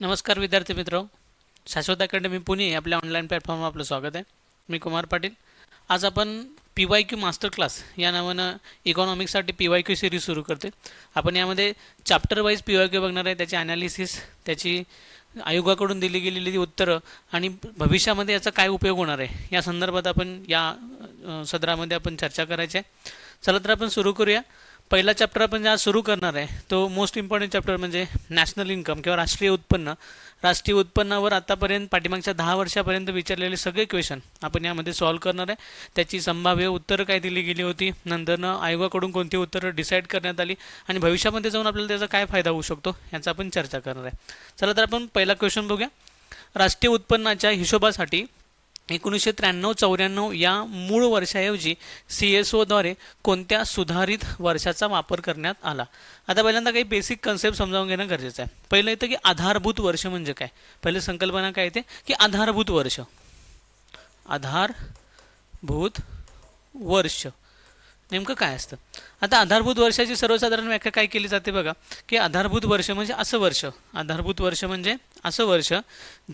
नमस्कार विद्यार्थी मित्र, शाश्वत अकॅडमी पुणे आपल्या ऑनलाईन प्लॅटफॉर्मवर आपलं स्वागत आहे. मी कुमार पाटील. आज आपण P Y Q master class या नावानं इकॉनॉमिक्ससाठी पी वाय क्यू सिरीज सुरू करते. आपण यामध्ये chapter wise P Y Q बघणार आहे, त्याची ॲनालिसिस, त्याची आयोगाकडून दिली गेलेली उत्तरं आणि भविष्यामध्ये याचा काय उपयोग होणार आहे या संदर्भात आपण या सदरामध्ये आपण चर्चा करायची आहे. चला तर आपण सुरू करूया. पहिला चॅप्टर आपण आज सुरू करणार आहे तो मोस्ट इम्पॉर्टंट चॅप्टर म्हणजे नॅशनल इन्कम किंवा राष्ट्रीय उत्पन्न. राष्ट्रीय उत्पन्नावर आतापर्यंत पाठीमागच्या 10 वर्षापर्यंत विचारलेले सगळे क्वेश्चन आपण यामध्ये सॉल्व्ह करणार आहे. त्याची संभाव्य उत्तरं काय दिली गेली होती, नंतरनं आयोगाकडून कोणती उत्तरं डिसाईड करण्यात आली आणि भविष्यामध्ये जाऊन आपल्याला त्याचा काय फायदा होऊ शकतो याचा आपण चर्चा करणार आहे. चला तर आपण पहिला क्वेश्चन बघूया. राष्ट्रीय उत्पन्नाच्या हिशोबासाठी 1993-94 या मूळ वर्षाऐवजी CSOद्वारे कोणत्या सुधारित वर्षाचा वापर करण्यात आला. आता पहिल्यांदा काही बेसिक कन्सेप्ट समजावून घेणं गरजेचं आहे. पहिलं येतं की आधारभूत वर्ष म्हणजे काय. पहिली संकल्पना काय येते की आधारभूत वर्ष. आधारभूत वर्ष नेमकं काय असतं. आता आधारभूत वर्षाची सर्वसाधारण व्याख्या काय केली जाते बघा, की आधारभूत वर्ष म्हणजे असं वर्ष. आधारभूत वर्ष म्हणजे असं वर्ष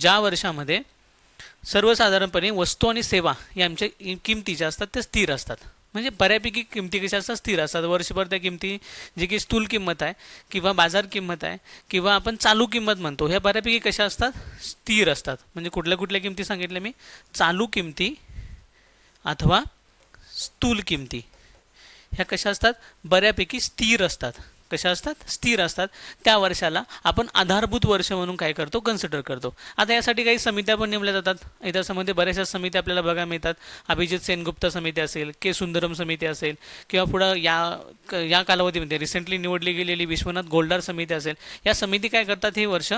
ज्या वर्षामध्ये सर्वसाधारणपणे वस्तू आणि सेवा यांच्या किमती ज्या असतात त्या स्थिर असतात. म्हणजे बऱ्यापैकी किमती कशा असतात, स्थिर असतात. वर्षभर त्या किमती जी की स्थूल किंमत आहे किंवा बाजार किंमत आहे किंवा आपण चालू किंमत म्हणतो, ह्या बऱ्यापैकी कशा असतात, स्थिर असतात. म्हणजे कुठल्या कुठल्या किमती सांगितल्या मी, चालू किमती अथवा स्थूल किमती ह्या कशा असतात, बऱ्यापैकी स्थिर असतात. कशा असतात, स्थिर असतात. त्या वर्षाला आपण आधारभूत वर्ष म्हणून काय करतो, कन्सिडर करतो. आता यासाठी काही समित्या पण नेमल्या जातात. इतिहासामध्ये बऱ्याचशा समित्या आपल्याला बघायला मिळतात. अभिजित सेनगुप्ता समिती असेल, के सुंदरम समिती असेल किंवा पुढं या कालावधीमध्ये रिसेंटली निवडली गेलेली विश्वनाथ गोल्डार समिती असेल. या समिती काय करतात, हे वर्ष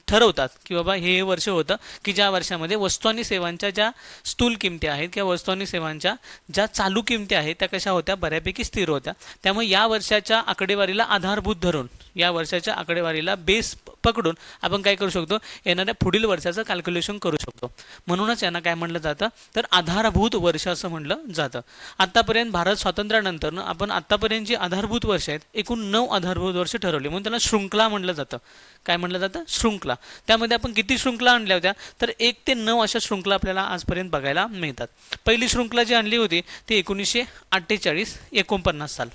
ठरवतात की बाबा हे वर्ष होतं की ज्या वर्षामध्ये वस्तू आणि सेवांच्या ज्या स्थूल किमती आहेत किंवा वस्तू आणि सेवांच्या ज्या चालू किमती आहेत त्या कशा होत्या, बऱ्यापैकी स्थिर होत्या. त्यामुळे या वर्षाच्या आकडेवारीला आधारभूत धरून, या वर्षाच्या आकडेवारीला बेस पकडून आपण काय करू शकतो, येणाऱ्या पुढील वर्षाचं कॅल्क्युलेशन करू शकतो. म्हणूनच यांना काय म्हटलं जातं, तर आधारभूत वर्ष असं म्हटलं जातं. आत्तापर्यंत भारत स्वातंत्र्यानंतर आपण आत्तापर्यंत जी आधारभूत वर्ष आहेत, एकूण 9 आधारभूत वर्ष ठरवली. म्हणून त्याला शृंखला म्हटलं जातं. काय म्हटलं जातं, शृंखला. त्यामध्ये आपण किती शृंखला आणल्या होत्या, तर 1 ते 9 अशा शृंखला आपल्याला आजपर्यंत बघायला मिळतात. पहिली शृंखला जी आणली होती ती 1948-49 साल.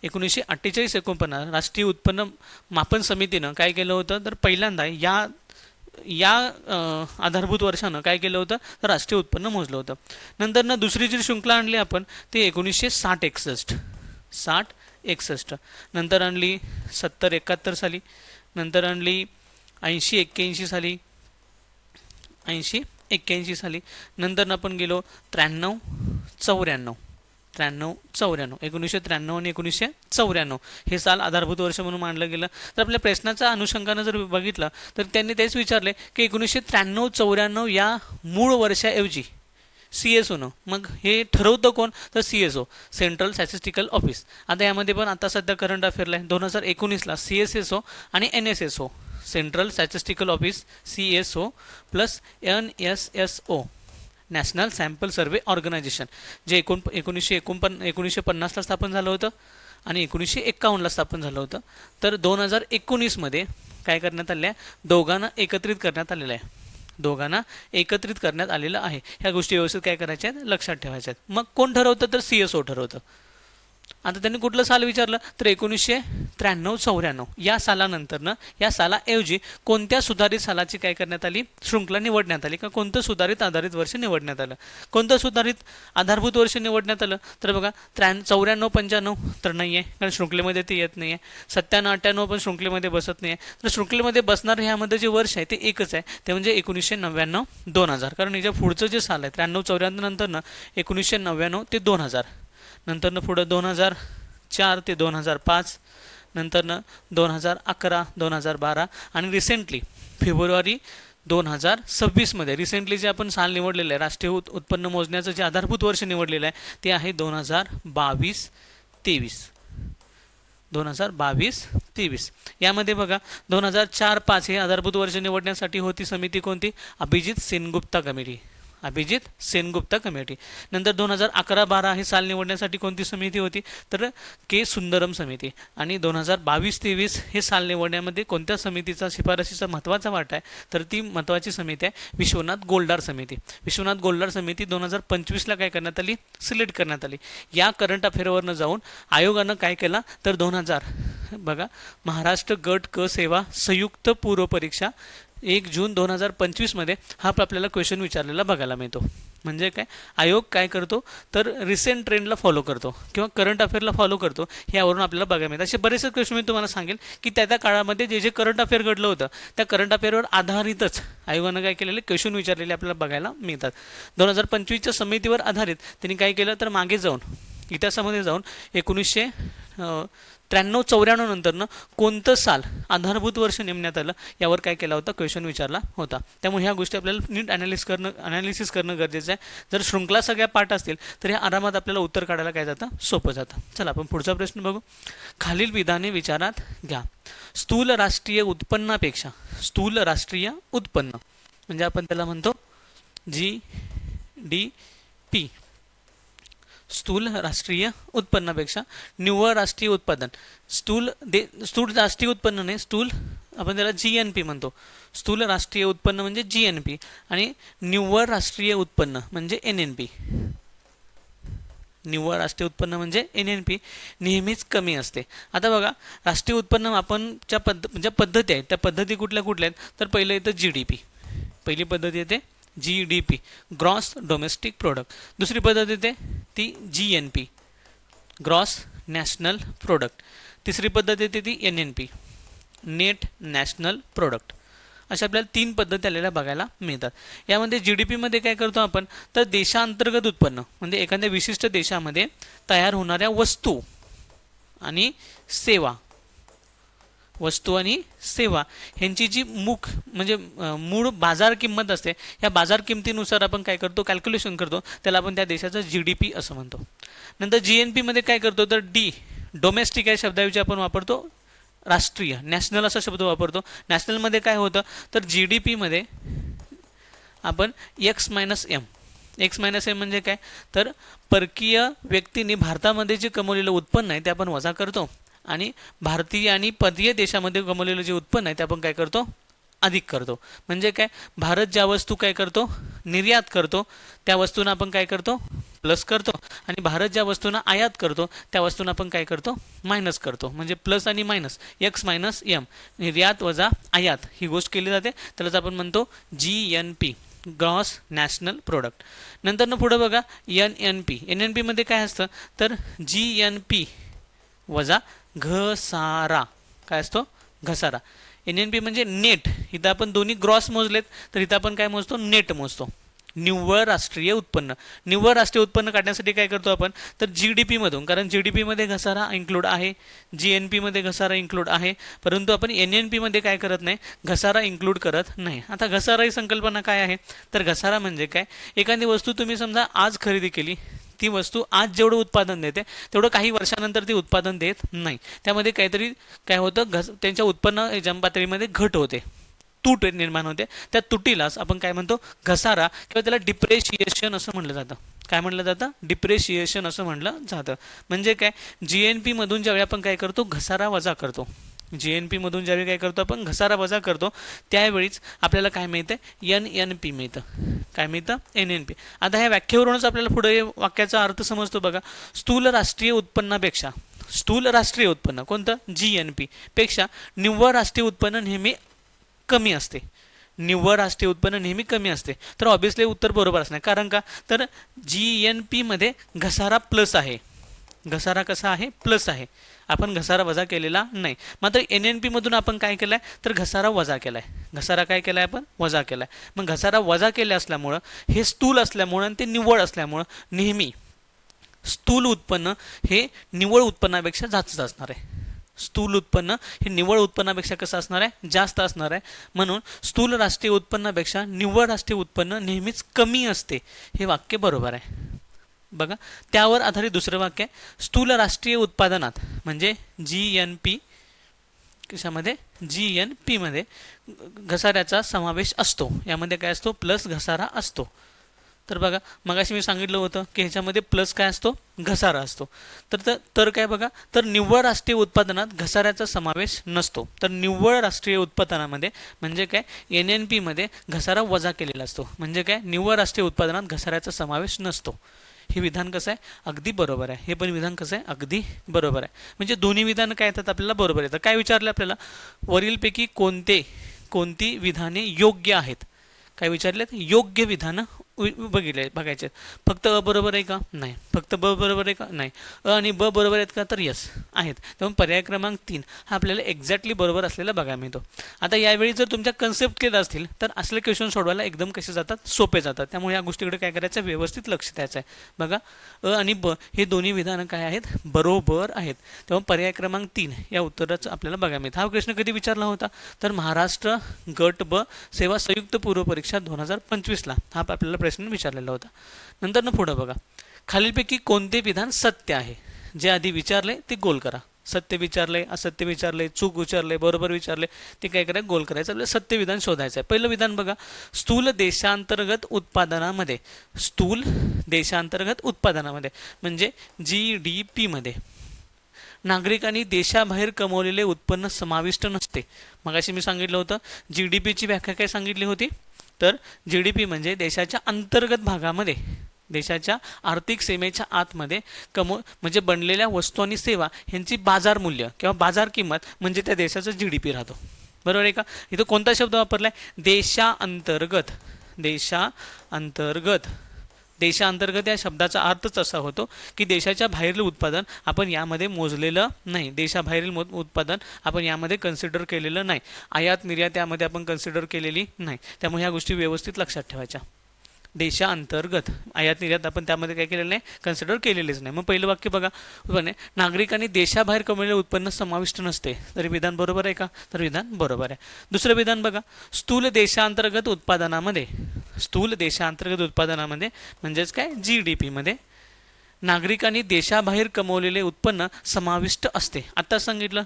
1948-49 राष्ट्रीय उत्पन्न मापन समितीनं काय केलं होतं, तर पहिल्यांदा या आधारभूत वर्षानं काय केलं होतं, तर राष्ट्रीय उत्पन्न मोजलं होतं. नंतर दुसरी जी शृंखला आणली आपण ती 1960-61. नंतर आणली 70-71 साली. नंतर आणली 80-81 साली. 80-81 साली. नंतर आपण गेलो 93-94. 1993 आणि 1994 हे साल आधारभूत वर्ष म्हणून मानलं गेलं. तर आपल्या प्रश्नाच्या अनुषंगानं जर बघितलं तर त्यांनी तेच विचारले की 1993-94 या मूळ वर्षाऐवजी CSOनं, मग हे ठरवतं कोण, तर CSO, सेंट्रल स्टॅटिस्टिकल ऑफिस. आता यामध्ये पण आता सध्या करंट अफेअरला आहे 2019ला CSSO आणि NSSO, central statistical office CSO plus NSSO, national sample survey organisation, जे 1950ला स्थापन झालं होतं आणि 1951ला स्थापन झालं होतं. तर 2019मध्ये काय करण्यात आलं आहे, दोघांना एकत्रित करण्यात आलेलं आहे. दोघांना एकत्रित करण्यात आलेलं आहे. ह्या गोष्टी व्यवस्थित काय करायच्या आहेत, लक्षात ठेवायच्या आहेत. मग कोण ठरवतं, तर CSO ठरवतं. आता त्यांनी कुठलं साल विचारलं, तर 1993-94 या सालानंतरनं या सालाऐवजी कोणत्या सुधारित सालाची काय करण्यात आली, शृंखला निवडण्यात आली, का कोणतं सुधारित आधारित वर्ष निवडण्यात आलं. कोणतं सुधारित आधारभूत वर्ष निवडण्यात आलं, तर बघा 94-95 तर नाही आहे, कारण शृंखलेमध्ये ते येत नाही आहे. 97-98 पण शृंखलेमध्ये बसत नाही आहे. तर शृंखलेमध्ये बसणार ह्यामध्ये जे वर्ष आहे ते एकच आहे, ते म्हणजे 1999-2000. कारण याच्या पुढचं जे साल आहे 93-94 नंतरनं 1999 ते 2000, नंतरनं पुढं 2004 ते 2005, नंतरनं 2011, 2012 आणि रिसेंटली फेब्रुवारी 2026मध्ये रिसेंटली जे आपण साल निवडलेलं आहे, राष्ट्रीय उत्पन्न मोजण्याचं जे आधारभूत वर्ष निवडलेलं आहे ते आहे 2022-23. 2022-23 यामध्ये बघा 2004-05 हे आधारभूत वर्ष निवडण्यासाठी होती समिती कोणती, अभिजित सेनगुप्ता कमिटी. अभिजित सेनगुप्ता कमिटी. नंतर 2011-12 हे साल निवडण्यासाठी कोणती समिती होती, तर के सुंदरम समिती. आणि 2022-23 हे साल निवडण्यामध्ये कोणत्या समितीचा शिफारशीचा महत्त्वाचा वाटा आहे, तर ती महत्त्वाची समिती आहे विश्वनाथ गोलदार समिती. विश्वनाथ गोलदार समिती 2025ला काय करण्यात आली, सिलेक्ट करण्यात आली. या करंट अफेअरवरनं जाऊन आयोगानं काय केला, तर 2000 बघा, महाराष्ट्र गट क सेवा संयुक्त पूर्व परीक्षा 1 जून 2025 मध्ये हा आपल्याला क्वेश्चन विचारलेला बघायला मिळतो. म्हणजे काय, आयोग काय करतो, तर रिसेंट ट्रेंडला फॉलो करतो किंवा करंट अफेअरला फॉलो करतो, यावरून आपल्याला बघायला मिळतं. असे बरेचसे क्वेश्चन मी तुम्हाला सांगेल की त्या काळामध्ये जे जे करंट अफेअर घडलं होतं त्या करंट अफेअरवर आधारितच आयोगानं काय केलेले क्वेश्चन विचारलेले आपल्याला बघायला मिळतात. 2025च्या समितीवर आधारित त्यांनी काय केलं, तर मागे जाऊन इतिहासामध्ये जाऊन 1993-94 नंतरनं कोणतं साल आधारभूत वर्ष नेमण्यात आलं यावर काय केला होता, क्वेश्चन विचारला होता. त्यामुळे ह्या गोष्टी आपल्याला नीट ॲनालिसिस करणं गरजेचं आहे. जर शृंखला सगळ्या पाठ असतील तर ह्या आरामात आपल्याला उत्तर काढायला काय जातं, सोपं जातं. चला आपण पुढचा प्रश्न बघू. खालील विधाने विचारात घ्या. स्थूल राष्ट्रीय उत्पन्नापेक्षा, स्थूल राष्ट्रीय उत्पन्न म्हणजे आपण त्याला म्हणतो GDP, स्थूल राष्ट्रीय उत्पन्नापेक्षा निव्वळ राष्ट्रीय उत्पादन, स्थूल राष्ट्रीय उत्पन्न नाही, स्थूल आपण त्याला GNP म्हणतो. स्थूल राष्ट्रीय उत्पन्न म्हणजे GNP आणि निव्वळ राष्ट्रीय उत्पन्न म्हणजे NNP. निव्वळ राष्ट्रीय उत्पन्न म्हणजे NNP नेहमीच कमी असते. आता बघा, राष्ट्रीय उत्पन्न मापनच्या ज्या पद्धती आहेत त्या पद्धती कुठल्या कुठल्या आहेत, तर पहिलं येतं GDP. पहिली पद्धत येते GDP, ग्रॉस डोमेस्टिक प्रोडक्ट. दुसरी पद्धत येते ती GNP, ग्रॉस नॅशनल प्रोडक्ट. तिसरी पद्धत येते ती NNP, नेट नॅशनल प्रोडक्ट. अशा आपल्याला 3 पद्धती आलेल्या बघायला मिळतात. यामध्ये GDP मध्ये काय करतो आपण, तर देशांतर्गत उत्पन्न म्हणजे एखाद्या विशिष्ट देशामध्ये तयार होणाऱ्या वस्तू आणि सेवा, वस्तू आणि सेवा ह्यांची जी मूळ बाजार किंमत असते, या बाजार किमतीनुसार आपण काय करतो, कॅल्क्युलेशन करतो, त्याला आपण त्या देशाचा GDP असं म्हणतो. नंतर GNP मध्ये काय करतो, तर डोमेस्टिक या शब्दाऐवजी आपण वापरतो राष्ट्रीय, नॅशनल असा शब्द वापरतो. नॅशनलमध्ये काय होतं, तर GDP मध्ये आपण X -M म्हणजे काय, तर परकीय व्यक्तींनी भारतामध्ये जे कमवलेलं उत्पन्न आहे ते आपण वजा करतो आणि भारतीय आणि परकीय देशामध्ये कमवलेलं जे उत्पन्न आहे ते आपण काय करतो, अधिक करतो. म्हणजे काय, भारत ज्या वस्तू काय करतो, निर्यात करतो, त्या वस्तूंना आपण काय करतो, प्लस करतो, आणि भारत ज्या वस्तूंना आयात करतो त्या वस्तूंना आपण काय करतो, मायनस करतो. म्हणजे प्लस आणि मायनस, X -M, निर्यात वजा आयात ही गोष्ट केली जाते. त्यालाच आपण म्हणतो GNP, ग्रॉस नॅशनल प्रोडक्ट. नंतर पुढे बघा NNP मध्ये काय असतं, तर GNP वजा घसारा. काय असतो, घसारा. NNP म्हणजे नेट. इथं आपण दोन्ही ग्रॉस मोजलेत तर इथं आपण काय मोजतो, नेट मोजतो, निव्वळ राष्ट्रीय उत्पन्न. निव्वळ राष्ट्रीय उत्पन्न काढण्यासाठी काय करतो आपण, तर GDP मधून, कारण GDP मध्ये घसारा इन्क्लूड आहे, GNP मध्ये घसारा इन्क्लूड आहे, परंतु आपण NNP मध्ये काय करत नाही, घसारा इन्क्लूड करत नाही. आता घसारा ही संकल्पना काय आहे, तर घसारा म्हणजे काय, एखादी वस्तू तुम्ही समजा आज खरेदी केली, ती वस्तू आज जेवढं उत्पादन देते तेवढं काही वर्षानंतर ती उत्पादन देत नाही. त्यामध्ये काहीतरी काय होतं, त्यांच्या उत्पन्न पातळीमध्ये घट होते, तूट निर्माण होते. त्या तुटीलाच आपण काय म्हणतो, घसारा किंवा त्याला डिप्रेशिएशन असं म्हटलं जातं. काय म्हटलं जातं, डिप्रेशिएशन असं म्हटलं जातं. म्हणजे काय, GNP मधून ज्यावेळी आपण काय करतो, घसारा वजा करतो, GNP मधून ज्यावेळी काय करतो आपण घसारा वजा करतो, त्यावेळीच आपल्याला काय मिळतं, NNP मिळतं. काय मिळतं, NNP. आता ह्या व्याख्येवरूनच आपल्याला पुढे वाक्याचा अर्थ समजतो बघा. स्थूल राष्ट्रीय उत्पन्नापेक्षा, स्थूल राष्ट्रीय उत्पन्न कोणतं, GNP पेक्षा निव्वळ राष्ट्रीय उत्पन्न नेहमी कमी असते. निव्वळ राष्ट्रीय उत्पन्न नेहमी कमी असते. तर ऑब्विसली उत्तर बरोबर असणार. कारण का, तर GNP मध्ये घसारा प्लस आहे. घसारा कसा आहे, प्लस आहे. आपण घसारा वजा केलेला नाही. मात्र NNP मधून आपण काय केलं आहे, तर घसारा वजा केला आहे. घसारा काय केला आहे, आपण वजा केला आहे. मग घसारा वजा केला असल्यामुळं, हे स्थूल असल्यामुळं आणि ते निव्वळ असल्यामुळं नेहमी स्थूल उत्पन्न हे निव्वळ उत्पन्नापेक्षा जास्त असणार आहे. स्थूल उत्पन्न हे निव्वळ उत्पन्नापेक्षा कसं असणार आहे, जास्त असणार आहे. म्हणून स्थूल राष्ट्रीय उत्पन्नापेक्षा निव्वळ राष्ट्रीय उत्पन्न नेहमीच कमी असते. हे वाक्य बरोबर आहे. बघा, त्यावर आधारित दुसरं वाक्य आहे, स्थूल राष्ट्रीय उत्पादनात म्हणजे GNP, कशामध्ये, GNP मध्ये घसाऱ्याचा समावेश असतो. यामध्ये काय असतो, प्लस घसारा असतो. तर बघा मगाशी मी सांगितलं होतं की ह्याच्यामध्ये प्लस काय असतो, घसारा असतो. तर काय बघा, तर निव्वळ राष्ट्रीय उत्पादनात घसाऱ्याचा समावेश नसतो. तर निव्वळ राष्ट्रीय उत्पादनामध्ये म्हणजे काय, NNP मध्ये घसारा वजा केलेला असतो. म्हणजे काय, निव्वळ राष्ट्रीय उत्पादनात घसाऱ्याचा समावेश नसतो. हे विधान कसं आहे, अगदी बरोबर आहे. हे पण विधान कसं आहे, अगदी बरोबर आहे. म्हणजे दोन्ही विधान काय येतात आपल्याला, बरोबर येतात. काय विचारले आपल्याला, वरीलपैकी कोणती विधाने योग्य आहेत. काय विचारलेत, योग्य विधानं बघायचे. फक्त अ बरोबर आहे का, नाही. फक्त ब बरोबर आहे का, नाही. अ आणि ब बरोबर आहेत का, तर यस आहेत. त्यामुळे पर्याय क्रमांक 3 हा आपल्याला एक्झॅक्टली बरोबर असलेला बघायला मिळतो. आता यावेळी जर तुमच्या कन्सेप्ट क्लिअर असतील तर असले क्वेश्चन सोडवायला एकदम कसे जातात, सोपे जातात. त्यामुळे या गोष्टीकडे काय करायचं, व्यवस्थित लक्ष द्यायचं आहे. बघा अ आणि ब हे दोन्ही विधानं काय आहेत, बरोबर आहेत. तेव्हा पर्याय क्रमांक 3 या उत्तराचं आपल्याला बघायला मिळतं. हा प्रश्न कधी विचारला होता, तर महाराष्ट्र गट ब सेवा संयुक्त पूर्व परीक्षा 2025ला हा आपल्याला प्रश्न विचारलेला होता. नंतर पुढे बघा, खालीलपैकी कोणते विधान सत्य आहे. जे आधी विचारले ते गोल करा. सत्य विचारले, असत्य विचारले, चूक विचारले, बरोबर विचारले, ते काय करायचं, गोल करायचं. आपल्याला सत्य विधान शोधायचं आहे. पहिलं विधान बघा, स्थूल देशांतर्गत उत्पादनामध्ये, स्थूल देशांतर्गत उत्पादनामध्ये म्हणजे GDP मध्ये नागरिकांनी देशाबाहेर कमवलेले उत्पन्न समाविष्ट नसते. मगाशी मी सांगितलं होतं GDP ची व्याख्या काय सांगितली होती, तर GDP म्हणजे देशाच्या अंतर्गत भागामध्ये, देशाच्या आर्थिक सीमेच्या आतमध्ये म्हणजे बनलेल्या वस्तू आणि सेवा यांची बाजार मूल्य किंवा बाजार किंमत म्हणजे त्या देशाचा GDP राहतो. बरोबर आहे का. इथं कोणता शब्द वापरलाय, देशांतर्गत. देशांतर्गत या शब्दाचा अर्थच असा होतो की देशाच्या बाहेरील उत्पादन आपण यामध्ये मोजलेलं नाही. देशाबाहेरील उत्पादन आपण यामध्ये कन्सिडर केलेलं नाही. आयात निर्यात यामध्ये आपण कन्सिडर केलेली नाही. त्यामुळे ह्या गोष्टी व्यवस्थित लक्षात ठेवायच्या. देशांतर्गत आयात निर्यात आपण त्यामध्ये काय केलेलं नाही, कन्सिडर केलेलेच नाही. मग पहिलं वाक्य बघा, नागरिकांनी देशाबाहेर कमवलेले उत्पन्न समाविष्ट नसते. तर विधान बरोबर आहे का, तर विधान बरोबर आहे. दुसरं विधान बघा, स्थूल देशांतर्गत उत्पादनामध्ये म्हणजेच काय, GDP मध्ये नागरिकांनी देशाबाहेर कमवलेले उत्पन्न समाविष्ट असते. आता सांगितलं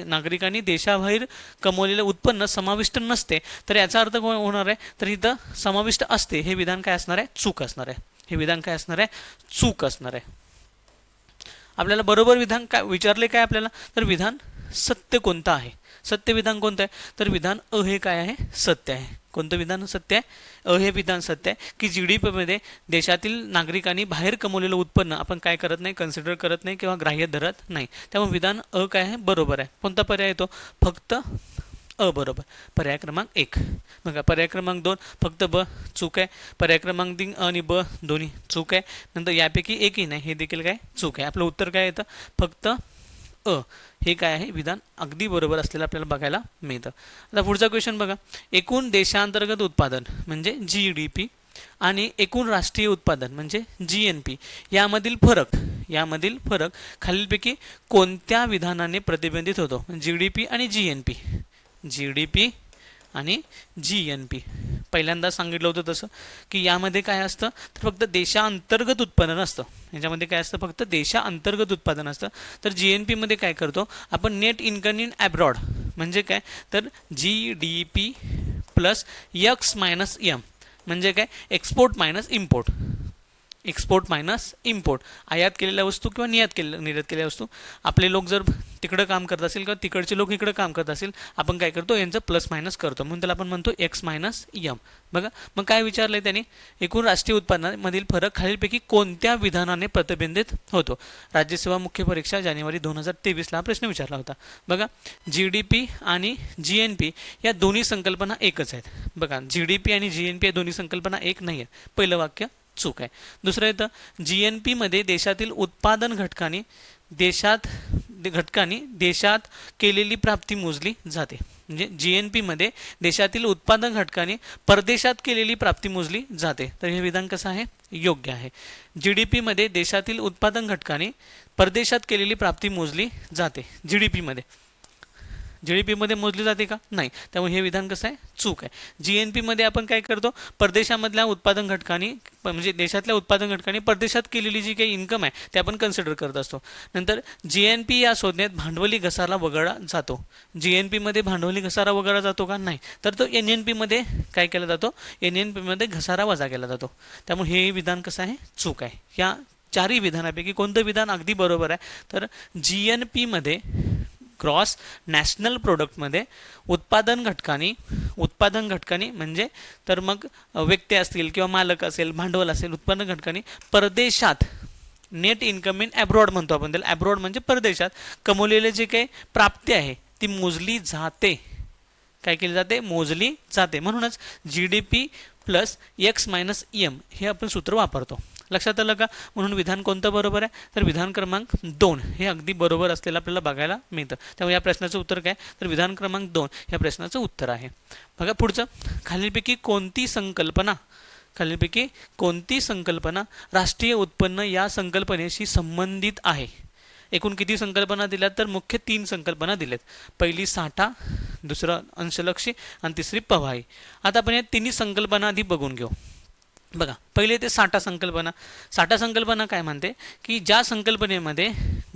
नागरिकांनी देशाबाहेर कमवलेले उत्पन्न समाविष्ट नसते, तर याचा अर्थ काय होणार आहे, तर इथं समाविष्ट असते हे विधान काय असणार आहे, चूक असणार आहे. हे विधान काय असणार आहे, चूक असणार आहे. आपल्याला बरोबर विधान काय विचारले, काय आपल्याला, तर विधान सत्य कोणतं आहे, सत्य विधान कोणतं आहे, तर विधान अ हे काय आहे, सत्य आहे. कोणतं विधान सत्य आहे, अ हे विधान सत्य आहे की GDP मध्ये देशातील नागरिकांनी बाहेर कमवलेलं उत्पन्न आपण काय करत नाही, कन्सिडर करत नाही किंवा ग्राह्य धरत नाही. त्यामुळे विधान अ काय आहे, बरोबर आहे. कोणता पर्याय येतो, फक्त अ बरोबर. पर्याय क्रमांक 1 बघा. पर्याय क्रमांक 2 फक्त ब, चूक आहे. पर्याय क्रमांक 3 अ आणि ब दोन्ही चूक आहे. नंतर यापैकी एकही नाही, हे देखील काय, चूक आहे. आपलं उत्तर काय येतं, फक्त अ हे काय आहे, विधान अगदी बरोबर असलेलं आपल्याला बघायला मिळतं. आता पुढचा क्वेश्चन बघा, एकूण देशांतर्गत उत्पादन म्हणजे GDP आणि एकूण राष्ट्रीय उत्पादन म्हणजे GNP यामधील फरक खालीलपैकी कोणत्या विधानाने प्रतिबंधित होतो. GDP आणि GNP पहिल्यांदा सांगितलं होतं तसं की यामध्ये काय असतं, तर फक्त देशांतर्गत उत्पादन असतं. याच्यामध्ये काय असतं, फक्त देशांतर्गत उत्पादन असतं. तर GNP मध्ये काय करतो आपण, नेट इन्कम इन अब्रॉड म्हणजे काय, तर GDP plus X minus M म्हणजे काय, एक्सपोर्ट मायनस इम्पोर्ट. आयात केलेल्या वस्तू किंवा निर्यात केलेल्या वस्तू. आपले लोक जर तिकडं काम करत असेल किंवा तिकडचे लोक इकडं काम करत असेल, आपण काय करतो, यांचं प्लस मायनस करतो, म्हणून त्याला आपण म्हणतो X मायनस M. बघा मग काय विचारलंय त्यांनी, एकूण राष्ट्रीय उत्पादनामधील फरक खालीलपैकी कोणत्या विधानाने प्रतिबंधित होतो. राज्यसेवा मुख्य परीक्षा जानेवारी 2023ला हा प्रश्न विचारला होता. बघा GDP आणि GNP या दोन्ही संकल्पना एकच आहेत. बघा GDP आणि GNP या दोन्ही संकल्पना एक नाही आहेत. पहिलं वाक्य चूक आहे. दुसरं येतं, GNP मध्ये देशातील उत्पादन घटकांनी देशात केलेली प्राप्ती मोजली जाते. म्हणजे GNP मध्ये देशातील उत्पादन घटकांनी परदेशात केलेली प्राप्ती मोजली जाते. तर हे विधान कसं आहे, योग्य आहे. GDP मध्ये देशातील उत्पादन घटकांनी परदेशात केलेली प्राप्ती मोजली जाते. GDP मध्ये GDP मध्ये मोजली जाते का? नाही. त्यामुळे हे विधान कसं आहे? चूक आहे. GNP मध्ये आपण काय करतो? परदेशामधल्या उत्पादन घटकांनी म्हणजे देशातल्या उत्पादन घटकांनी परदेशात केलेली जी काही इन्कम आहे ते आपण कन्सिडर करत असतो. नंतर GNP या संज्ञेत भांडवली घसारा वगळला जातो. GNP मध्ये भांडवली घसारा वगळला जातो का? नाही. तर तो NNP मध्ये काय केला जातो? NNP मध्ये घसारा वजा केला जातो. त्यामुळे हे विधान कसं आहे? चूक आहे. या चारही विधानापैकी कोणतं विधान अगदी बरोबर आहे? तर GNP मध्ये ग्रॉस नॅशनल प्रोडक्टमध्ये उत्पादन घटकांनी म्हणजे तर मग व्यक्ती असतील किंवा मालक असेल, भांडवल असेल, उत्पादन घटकांनी परदेशात नेट इन्कम इन ॲब्रॉड म्हणतो आपण त्याला. ॲब्रॉड म्हणजे परदेशात कमवलेले जे काही प्राप्ती आहे ती मोजली जाते. काय केली जाते? मोजली जाते. म्हणूनच GDP plus X minus EM हे आपण सूत्र वापरतो. लक्षात आलं का? म्हणून विधान कोणतं बरोबर आहे? तर विधान क्रमांक 2 हे अगदी बरोबर असलेलं आपल्याला बघायला मिळतं. त्यामुळे या प्रश्नाचं उत्तर काय? तर विधान क्रमांक 2 या प्रश्नाचं उत्तर आहे. बघा पुढचं, खालीलपैकी कोणती संकल्पना राष्ट्रीय उत्पन्न या संकल्पनेशी संबंधित आहे? एकूण किती संकल्पना दिल्यात? तर मुख्य 3 संकल्पना दिल्यात. पहिली साठा, दुसरं अंशलक्षी आणि तिसरी प्रवाही. आता आपण या तिन्ही संकल्पना आधी बघून घेऊ. बघा, पहिले ते साठा संकल्पना काय म्हणते की ज्या संकल्पनेमध्ये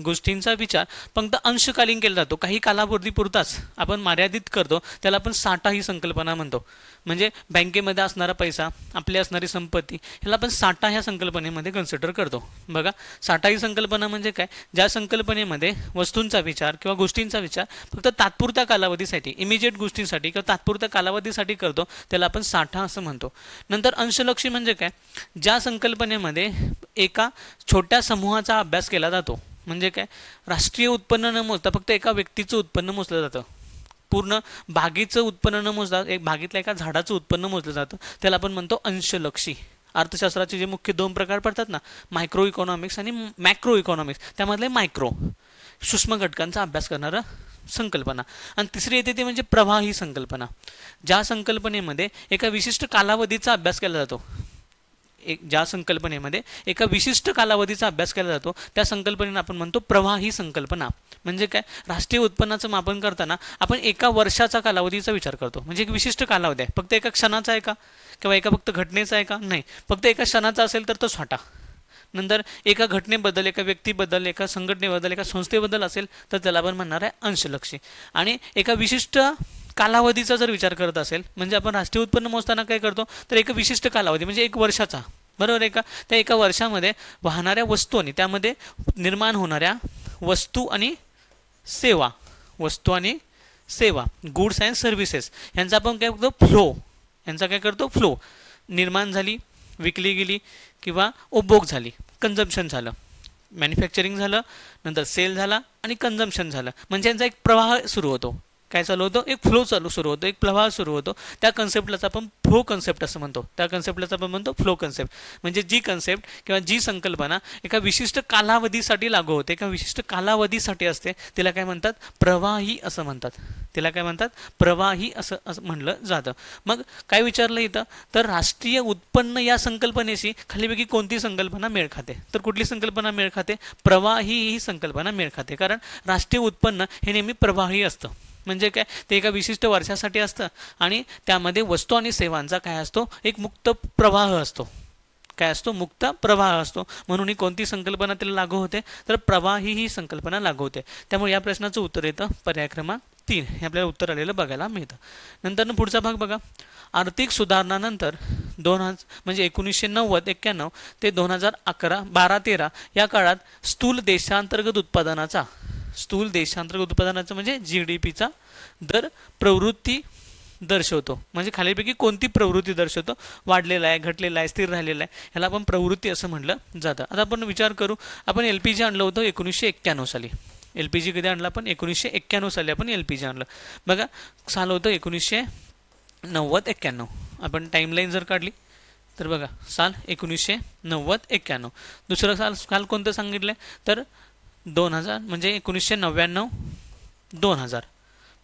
गोष्टींचा विचार फक्त अंशकालीन केला जातो, काही कालावधीपुरताच आपण मर्यादित करतो, त्याला आपण साठा ही संकल्पना म्हणतो. म्हणजे बँकेमध्ये असणारा पैसा, आपली असणारी संपत्ती, ह्याला आपण साठा ह्या संकल्पनेमध्ये कन्सिडर करतो. बघा, साठा ही संकल्पना म्हणजे काय? ज्या संकल्पनेमध्ये वस्तूंचा विचार किंवा गोष्टींचा विचार फक्त तात्पुरत्या कालावधीसाठी, इमिजिएट गोष्टींसाठी किंवा तात्पुरत्या कालावधीसाठी करतो, त्याला आपण साठा असं म्हणतो. नंतर अंशलक्षी म्हणजे काय? ज्या संकल्पनेमध्ये एका छोट्या समूहाचा अभ्यास केला जातो. म्हणजे काय? राष्ट्रीय उत्पन्न न मोजता फक्त एका व्यक्तीचं उत्पन्न मोजलं जातं. पूर्ण बागेचं उत्पन्न न मोजता एक बागेतल्या एका झाडाचं उत्पन्न मोजलं जातं, त्याला आपण म्हणतो अंशलक्षी. अर्थशास्त्राचे जे मुख्य 2 प्रकार पडतात ना, मायक्रो इकॉनॉमिक्स आणि मॅक्रो इकॉनॉमिक्स, त्यामधले मायक्रो सूक्ष्म घटकांचा अभ्यास करणारं संकल्पना. आणि तिसरी येते ते म्हणजे प्रवाही संकल्पना. ज्या संकल्पनेमध्ये एका विशिष्ट कालावधीचा अभ्यास केला जातो, ज्या संकल्पनेमध्ये एका विशिष्ट कालावधीचा अभ्यास केला जातो त्या संकल्पनेला आपण म्हणतो प्रवाही संकल्पना. म्हणजे काय? राष्ट्रीय उत्पन्नाचं मापन करताना आपण एका वर्षाचा कालावधीचा विचार करतो. म्हणजे एक विशिष्ट कालावधी आहे, फक्त एका क्षणाचा आहे का? किंवा एका फक्त घटनेचा आहे का? नाही. फक्त एका क्षणाचा असेल तर तो साठा. नंतर एका घटनेबद्दल, एका व्यक्तीबद्दल, एका संघटनेबद्दल, एका संस्थेबद्दल असेल तर त्याला आपण म्हणणार आहे अंशलक्षी. आणि एका विशिष्ट कालावधीचा जर विचार करत असेल, म्हणजे आपण राष्ट्रीय उत्पन्न मोजताना काय करतो? तर एक विशिष्ट कालावधी म्हणजे 1 वर्षाचा, बरोबर आहे का? त्या एका वर्षामध्ये वाहणाऱ्या वस्तू आणि त्यामध्ये निर्माण होणाऱ्या वस्तू आणि सेवा गुड्स अँड सर्व्हिसेस यांचा आपण काय करतो? फ्लो. निर्माण झाली, विकली गेली किंवा उपभोग झाली, कन्झम्पशन झालं, मॅन्युफॅक्चरिंग झालं, नंतर सेल झाला आणि कन्झम्पशन झालं. म्हणजे यांचा एक प्रवाह सुरू होतो. काय चालू होतो? एक फ्लो सुरू होतो, एक प्रवाह सुरू होतो. त्या कन्सेप्टलाच आपण फ्लो कन्सेप्ट असं म्हणतो. Flow concept. म्हणजे जी कन्सेप्ट किंवा जी संकल्पना एका विशिष्ट कालावधीसाठी लागू होते, एका विशिष्ट कालावधीसाठी असते, तिला काय म्हणतात? प्रवाही असं म्हणलं जातं. मग काय विचारलं इथं? तर राष्ट्रीय उत्पन्न या संकल्पनेशी खालीपैकी कोणती संकल्पना मेळ खाते? तर कुठली संकल्पना मेळ खाते? प्रवाही ही संकल्पना मेळ खाते. कारण राष्ट्रीय उत्पन्न हे नेहमी प्रवाही असतं. म्हणजे काय? ते एका विशिष्ट वर्षासाठी असतं आणि त्यामध्ये वस्तू आणि सेवांचा काय असतो? एक मुक्त प्रवाह असतो. काय असतो? मुक्त प्रवाह असतो. म्हणून ही कोणती संकल्पना त्याला लागू होते? तर प्रवाही ही संकल्पना लागू होते. त्यामुळे या प्रश्नाचं उत्तर येतं पर्याय क्रमांक 3 हे आपल्याला उत्तर आलेलं बघायला मिळतं. नंतर पुढचा भाग बघा. आर्थिक सुधारणानंतर म्हणजे 1990-91 ते 2011-12-13 या काळात स्थूल देशांतर्गत उत्पादनाचा म्हणजे GDPचा दर प्रवृत्ती दर्शवतो. म्हणजे खालीपैकी कोणती प्रवृत्ती दर्शवतो? वाढलेला आहे, घटलेला आहे, स्थिर राहिलेला आहे, ह्याला आपण प्रवृत्ती असं म्हटलं जातं. आता आपण विचार करू, आपण LPG आणलं होतं 1991 साली. LPG कधी आणलं आपण? 1991 साली आपण LPG आणलं. बघा, साल होतं 1990-91. आपण टाईमलाईन जर काढली तर बघा, साल 1990-91. दुसरं साल कोणतं सांगितलं तर 2000 म्हणजे 1999-2000.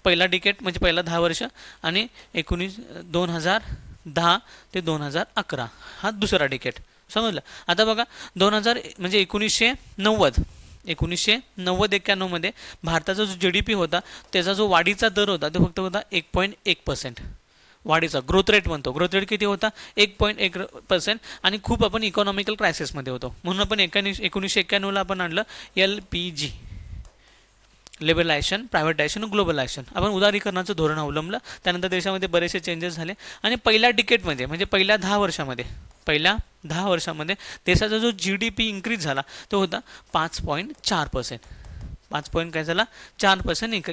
पहिला डिकेट म्हणजे पहिला 10 वर्ष आणि 2010 ते 2011 हा दुसरा डिकेट. समजलं? आता बघा, 2000 म्हणजे 1990 1990-91 मध्ये भारताचा जो GDP होता त्याचा जो वाढीचा दर होता तो फक्त होता 1.1%. वाढीचा ग्रोथ रेट म्हणतो, ग्रोथ रेट किती होता 1.1%. आणि खूप आपण इकॉनॉमिकल क्रायसिसमध्ये होतो म्हणून आपण 1991ला आपण आणलं LPG, लिबरलायझेशन, प्रायव्हेटायझेशन, ग्लोबलायझेशन. आपण उदारीकरणाचं धोरण अवलंबलं. त्यानंतर देशामध्ये बरेचसे चेंजेस झाले आणि पहिल्या डिकेटमध्ये म्हणजे पहिल्या 10 वर्षामध्ये देशाचा जो GDP इन्क्रीज झाला तो होता 5.4%. 4%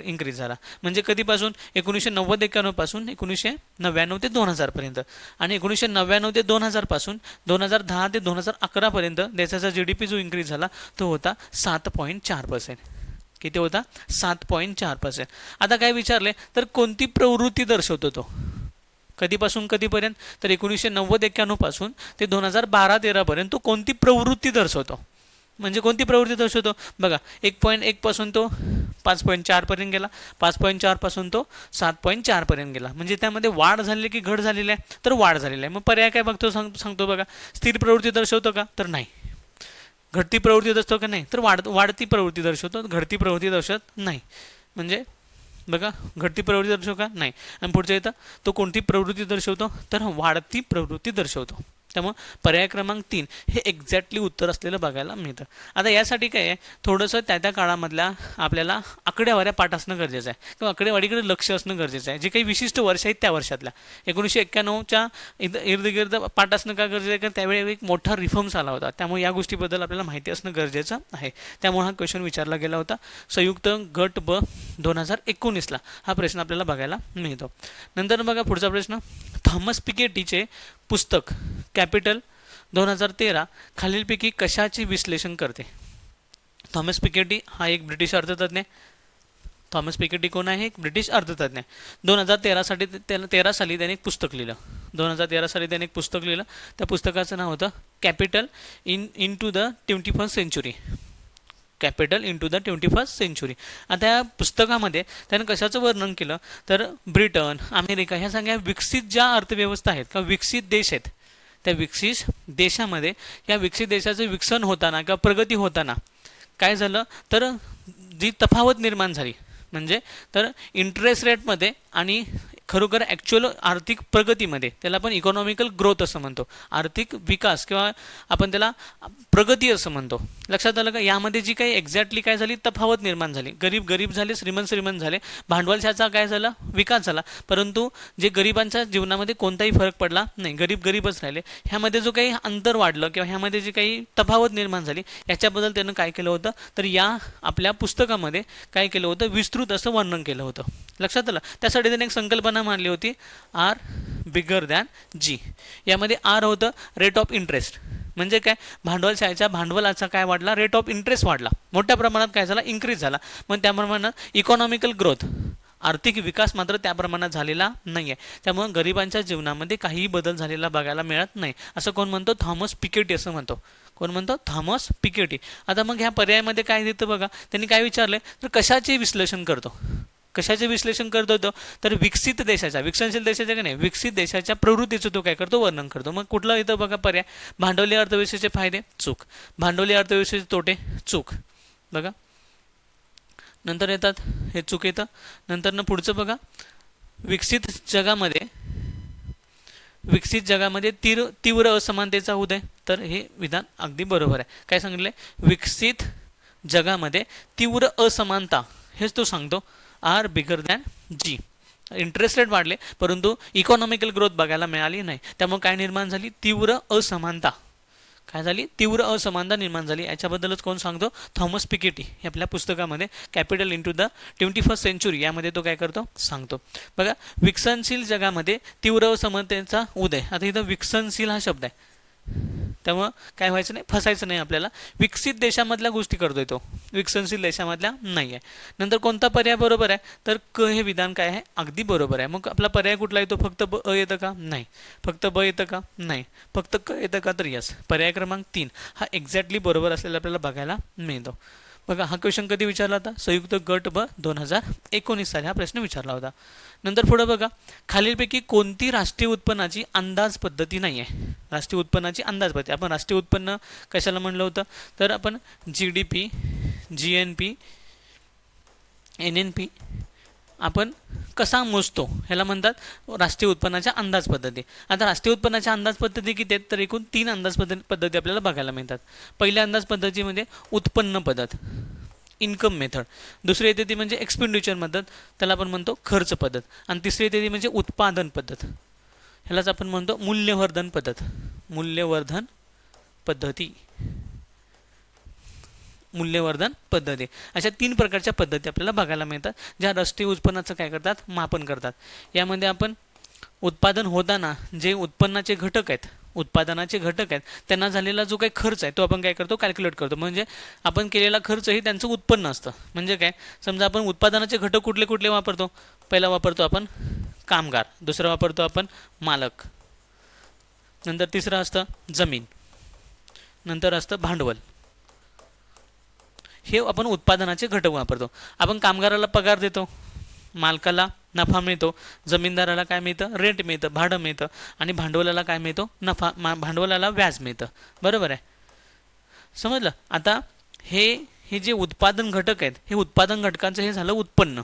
इन्क्रीज झाला. म्हणजे कधीपासून 1990-91 पासून 1999 ते 2000 पर्यंत आणि 1999 ते 2000 पासून 2010 ते 2011 पर्यंत देशाचा GDP जो इन्क्रीज झाला तो होता 7.4%. किती होता 7.4%. आता काय विचारले तर कोणती प्रवृत्ती दर्शवतो तो, कधीपासून कधीपर्यंत तर 1990-91 पासून ते 2012-13 पर्यंत तो कोणती प्रवृत्ती दर्शवतो. म्हणजे कोणती प्रवृत्ती दर्शवतो बघा, 1.1 पासून तो 5.4 पर्यंत गेला, 5.4 पासून तो 7.4 पर्यंत गेला. म्हणजे त्यामध्ये वाढ झालेली की घट झालेली आहे तर वाढ झालेली आहे. मग पर्याय काय बघतो सांगतो बघा, स्थिर प्रवृत्ती दर्शवतो का तर नाही, घटती प्रवृत्ती दर्शवतो का नाही तर वाढती प्रवृत्ती दर्शवतो, घटती प्रवृत्ती दर्शवत नाही. म्हणजे बघा घटती प्रवृत्ती दर्शवतो का नाही. आणि पुढच्या येतं तो कोणती प्रवृत्ती दर्शवतो तर वाढती प्रवृत्ती दर्शवतो. त्यामुळे पर्याय क्रमांक 3 हे एक्झॅक्टली उत्तर असलेलं बघायला मिळतं. आता यासाठी काय आहे थोडंसं त्या काळामधल्या आपल्याला आकडेवाऱ्या पाठ असणं गरजेचं आहे किंवा आकडेवारीकडे लक्ष असणं गरजेचं आहे. जे काही विशिष्ट वर्ष आहेत त्या वर्षातल्या 1991च्या इर्दगिर्द पाठ असणं का गरजेचं आहे कारण त्यावेळी एक मोठा रिफॉर्म्स आला होता. त्यामुळे या गोष्टीबद्दल आपल्याला माहिती असणं गरजेचं आहे. त्यामुळे हा क्वेश्चन विचारला गेला होता. संयुक्त गट ब 2019ला हा प्रश्न आपल्याला बघायला मिळतो. नंतर बघा पुढचा प्रश्न, थॉमस पिकेटीचे पुस्तक कॅपिटल 2013 खालीलपैकी कशाचे विश्लेषण करते. थॉमस पिकेटी हा एक ब्रिटिश अर्थतज्ञ. थॉमस पिकेटी कोण आहे, एक ब्रिटिश अर्थतज्ञ. 2013 साली त्याने एक पुस्तक लिहिलं. 2013 साली त्याने एक पुस्तक लिहिलं. त्या पुस्तकाचं नाव होतं capital into the 21st century. Capital into the 21st century. आता या पुस्तकामध्ये त्याने कशाचं वर्णन केलं तर ब्रिटन, अमेरिका ह्या सगळ्या विकसित ज्या अर्थव्यवस्था आहेत किंवा विकसित देश आहेत त्या विकसित देशामध्ये या विकसित देशाचं विकसन होताना किंवा प्रगती होताना काय झालं तर जी तफावत निर्माण झाली म्हणजे तर इंटरेस्ट रेटमध्ये आणि खरोखर ॲक्च्युअल आर्थिक प्रगतीमध्ये, त्याला आपण इकॉनॉमिकल ग्रोथ असं म्हणतो, आर्थिक विकास किंवा आपण त्याला प्रगती असं म्हणतो. लक्षात आलं का. यामध्ये जी काही एक्झॅक्टली काय झाली तफावत निर्माण झाली, गरीब गरीब झाले, श्रीमंत झाले, भांडवलशाचा काय झाला विकास झाला, परंतु जे गरिबांच्या जीवनामध्ये कोणताही फरक पडला नाही, गरीब गरीबच राहिले. ह्यामध्ये जो काही अंतर वाढलं किंवा ह्यामध्ये जी काही तफावत निर्माण झाली याच्याबद्दल त्यानं काय केलं होतं तर या आपल्या पुस्तकामध्ये काय केलं होतं विस्तृत असं वर्णन केलं होतं. लक्षात आलं. त्यासाठी त्याने एक संकल्पना मांडली होती आर बिगर दॅन जी. यामध्ये आर होतं रेट ऑफ इंटरेस्ट. म्हणजे काय भांडवलशाहीच्या भांडवलाचा काय वाढला रेट ऑफ इंटरेस्ट वाढला, मोठ्या प्रमाणात काय झाला इन्क्रीज झाला. मग त्या प्रमाणात इकॉनॉमिकल ग्रोथ आर्थिक विकास मात्र त्या प्रमाणात झालेला नाही आहे. त्यामुळे गरिबांच्या जीवनामध्ये काहीही बदल झालेला बघायला मिळत नाही असं कोण म्हणतो थॉमस पिकेटी असं म्हणतो. कोण म्हणतो थॉमस पिकेटी. आता मग ह्या पर्यायामध्ये काय देतं बघा, त्यांनी काय विचारलं तर कशाचे विश्लेषण करतो. कशाचे विश्लेषण करतो तो तर विकसित देशाच्या, विकसनशील देशाच्या की नाही विकसित देशाच्या प्रवृत्तीचं तो काय करतो वर्णन करतो. मग कुठलं येतं बघा पर्याय, भांडवली अर्थव्यवस्थेचे फायदे चूक, भांडवली अर्थव्यवस्थेचे तोटे चूक बघा. नंतर येतात हे चूक येतं. नंतर पुढचं बघा, विकसित जगामध्ये तीव्र असमानतेचा उदय. तर हे विधान अगदी बरोबर आहे. काय सांगितलं विकसित जगामध्ये तीव्र असमानता हेच तो सांगतो r bigger than g. Interest rate वाढले परंतु इकॉनॉमिकल ग्रोथ बघायला मिळाली नाही. त्यामुळे काय निर्माण झाली तीव्र असमानता. काय झाली तीव्र असमानता निर्माण झाली. याच्याबद्दलच कोण सांगतो थॉमस पिकेटी. हे आपल्या पुस्तकामध्ये capital into the 21st century यामध्ये तो काय करतो सांगतो. बघा विकसनशील जगामध्ये तीव्र असमानतेचा उदय. आता इथं विकसनशील हा शब्द आहे त्यामुळं काय व्हायचं नाही फसायचं नाही आपल्याला. विकसित देशामधल्या गोष्टी करतोय तो, विकसनशील देशामधल्या नाही आहे. नंतर कोणता पर्याय बरोबर आहे तर क हे विधान काय आहे अगदी बरोबर आहे. मग आपला पर्याय कुठला येतो फक्त ब येतं का नाही, फक्त ब येतं का नाही, फक्त क येतं का तर यस. पर्याय क्रमांक 3 हा एक्झॅक्टली बरोबर असलेला आपल्याला बघायला मिळतो. बघा हा क्वेश्चन कधी विचारला होता, संयुक्त गट ब 2019 साली हा प्रश्न विचारला होता. नंतर पुढे बघा, खालीलपैकी कोणती राष्ट्रीय उत्पन्नाची अंदाज पद्धती नाही आहे. राष्ट्रीय उत्पन्नाची अंदाज पद्धती, आपण राष्ट्रीय उत्पन्न कशाला म्हणलं होतं, तर आपण GDP, GNP, NNP आपण कसा मोजतो ह्याला म्हणतात राष्ट्रीय उत्पन्नाच्या अंदाज पद्धती. आता राष्ट्रीय उत्पन्नाच्या अंदाज पद्धती किती आहेत, तर एकूण 3 अंदाज पद्धती आपल्याला बघायला मिळतात. पहिल्या अंदाज पद्धतीमध्ये उत्पन्न पद्धत, इन्कम मेथड. दुसरी येते ती म्हणजे एक्सपेंडिचर पद्धत, त्याला आपण म्हणतो खर्च पद्धत. आणि तिसरी येते ती म्हणजे उत्पादन पद्धत, ह्यालाच आपण म्हणतो मूल्यवर्धन पद्धत. मूल्यवर्धन पद्धती, मूल्यवर्धन पद्धती, अशा 3 प्रकारच्या पद्धती आपल्याला बघायला मिळतात, ज्या राष्ट्रीय उत्पन्नाचं काय करतात, मापन करतात. यामध्ये आपण उत्पादन होताना जे उत्पन्नाचे घटक आहेत, उत्पादनाचे घटक आहेत, त्यांना झालेला जो काही खर्च आहे तो आपण काय करतो, कॅल्क्युलेट करतो. म्हणजे आपण केलेला खर्च हे त्यांचं उत्पन्न असतं. म्हणजे काय, समजा आपण उत्पादनाचे घटक कुठले कुठले वापरतो, पहिला वापरतो आपण कामगार, दुसरा वापरतो आपण मालक, नंतर तिसरं असतं जमीन, नंतर असतं भांडवल. हे आपण उत्पादनाचे घटक वापरतो. आपण कामगाराला पगार देतो, मालकाला नफा मिळतो, जमीनदाराला काय मिळतं, रेंट मिळतं, भाडं मिळतं, आणि भांडवलाला काय मिळतो, नफा, भांडवलाला व्याज मिळतं. बरोबर आहे, समजलं. आता हे जे उत्पादन घटक आहेत, हे उत्पादन घटकांचं हे झालं उत्पन्न.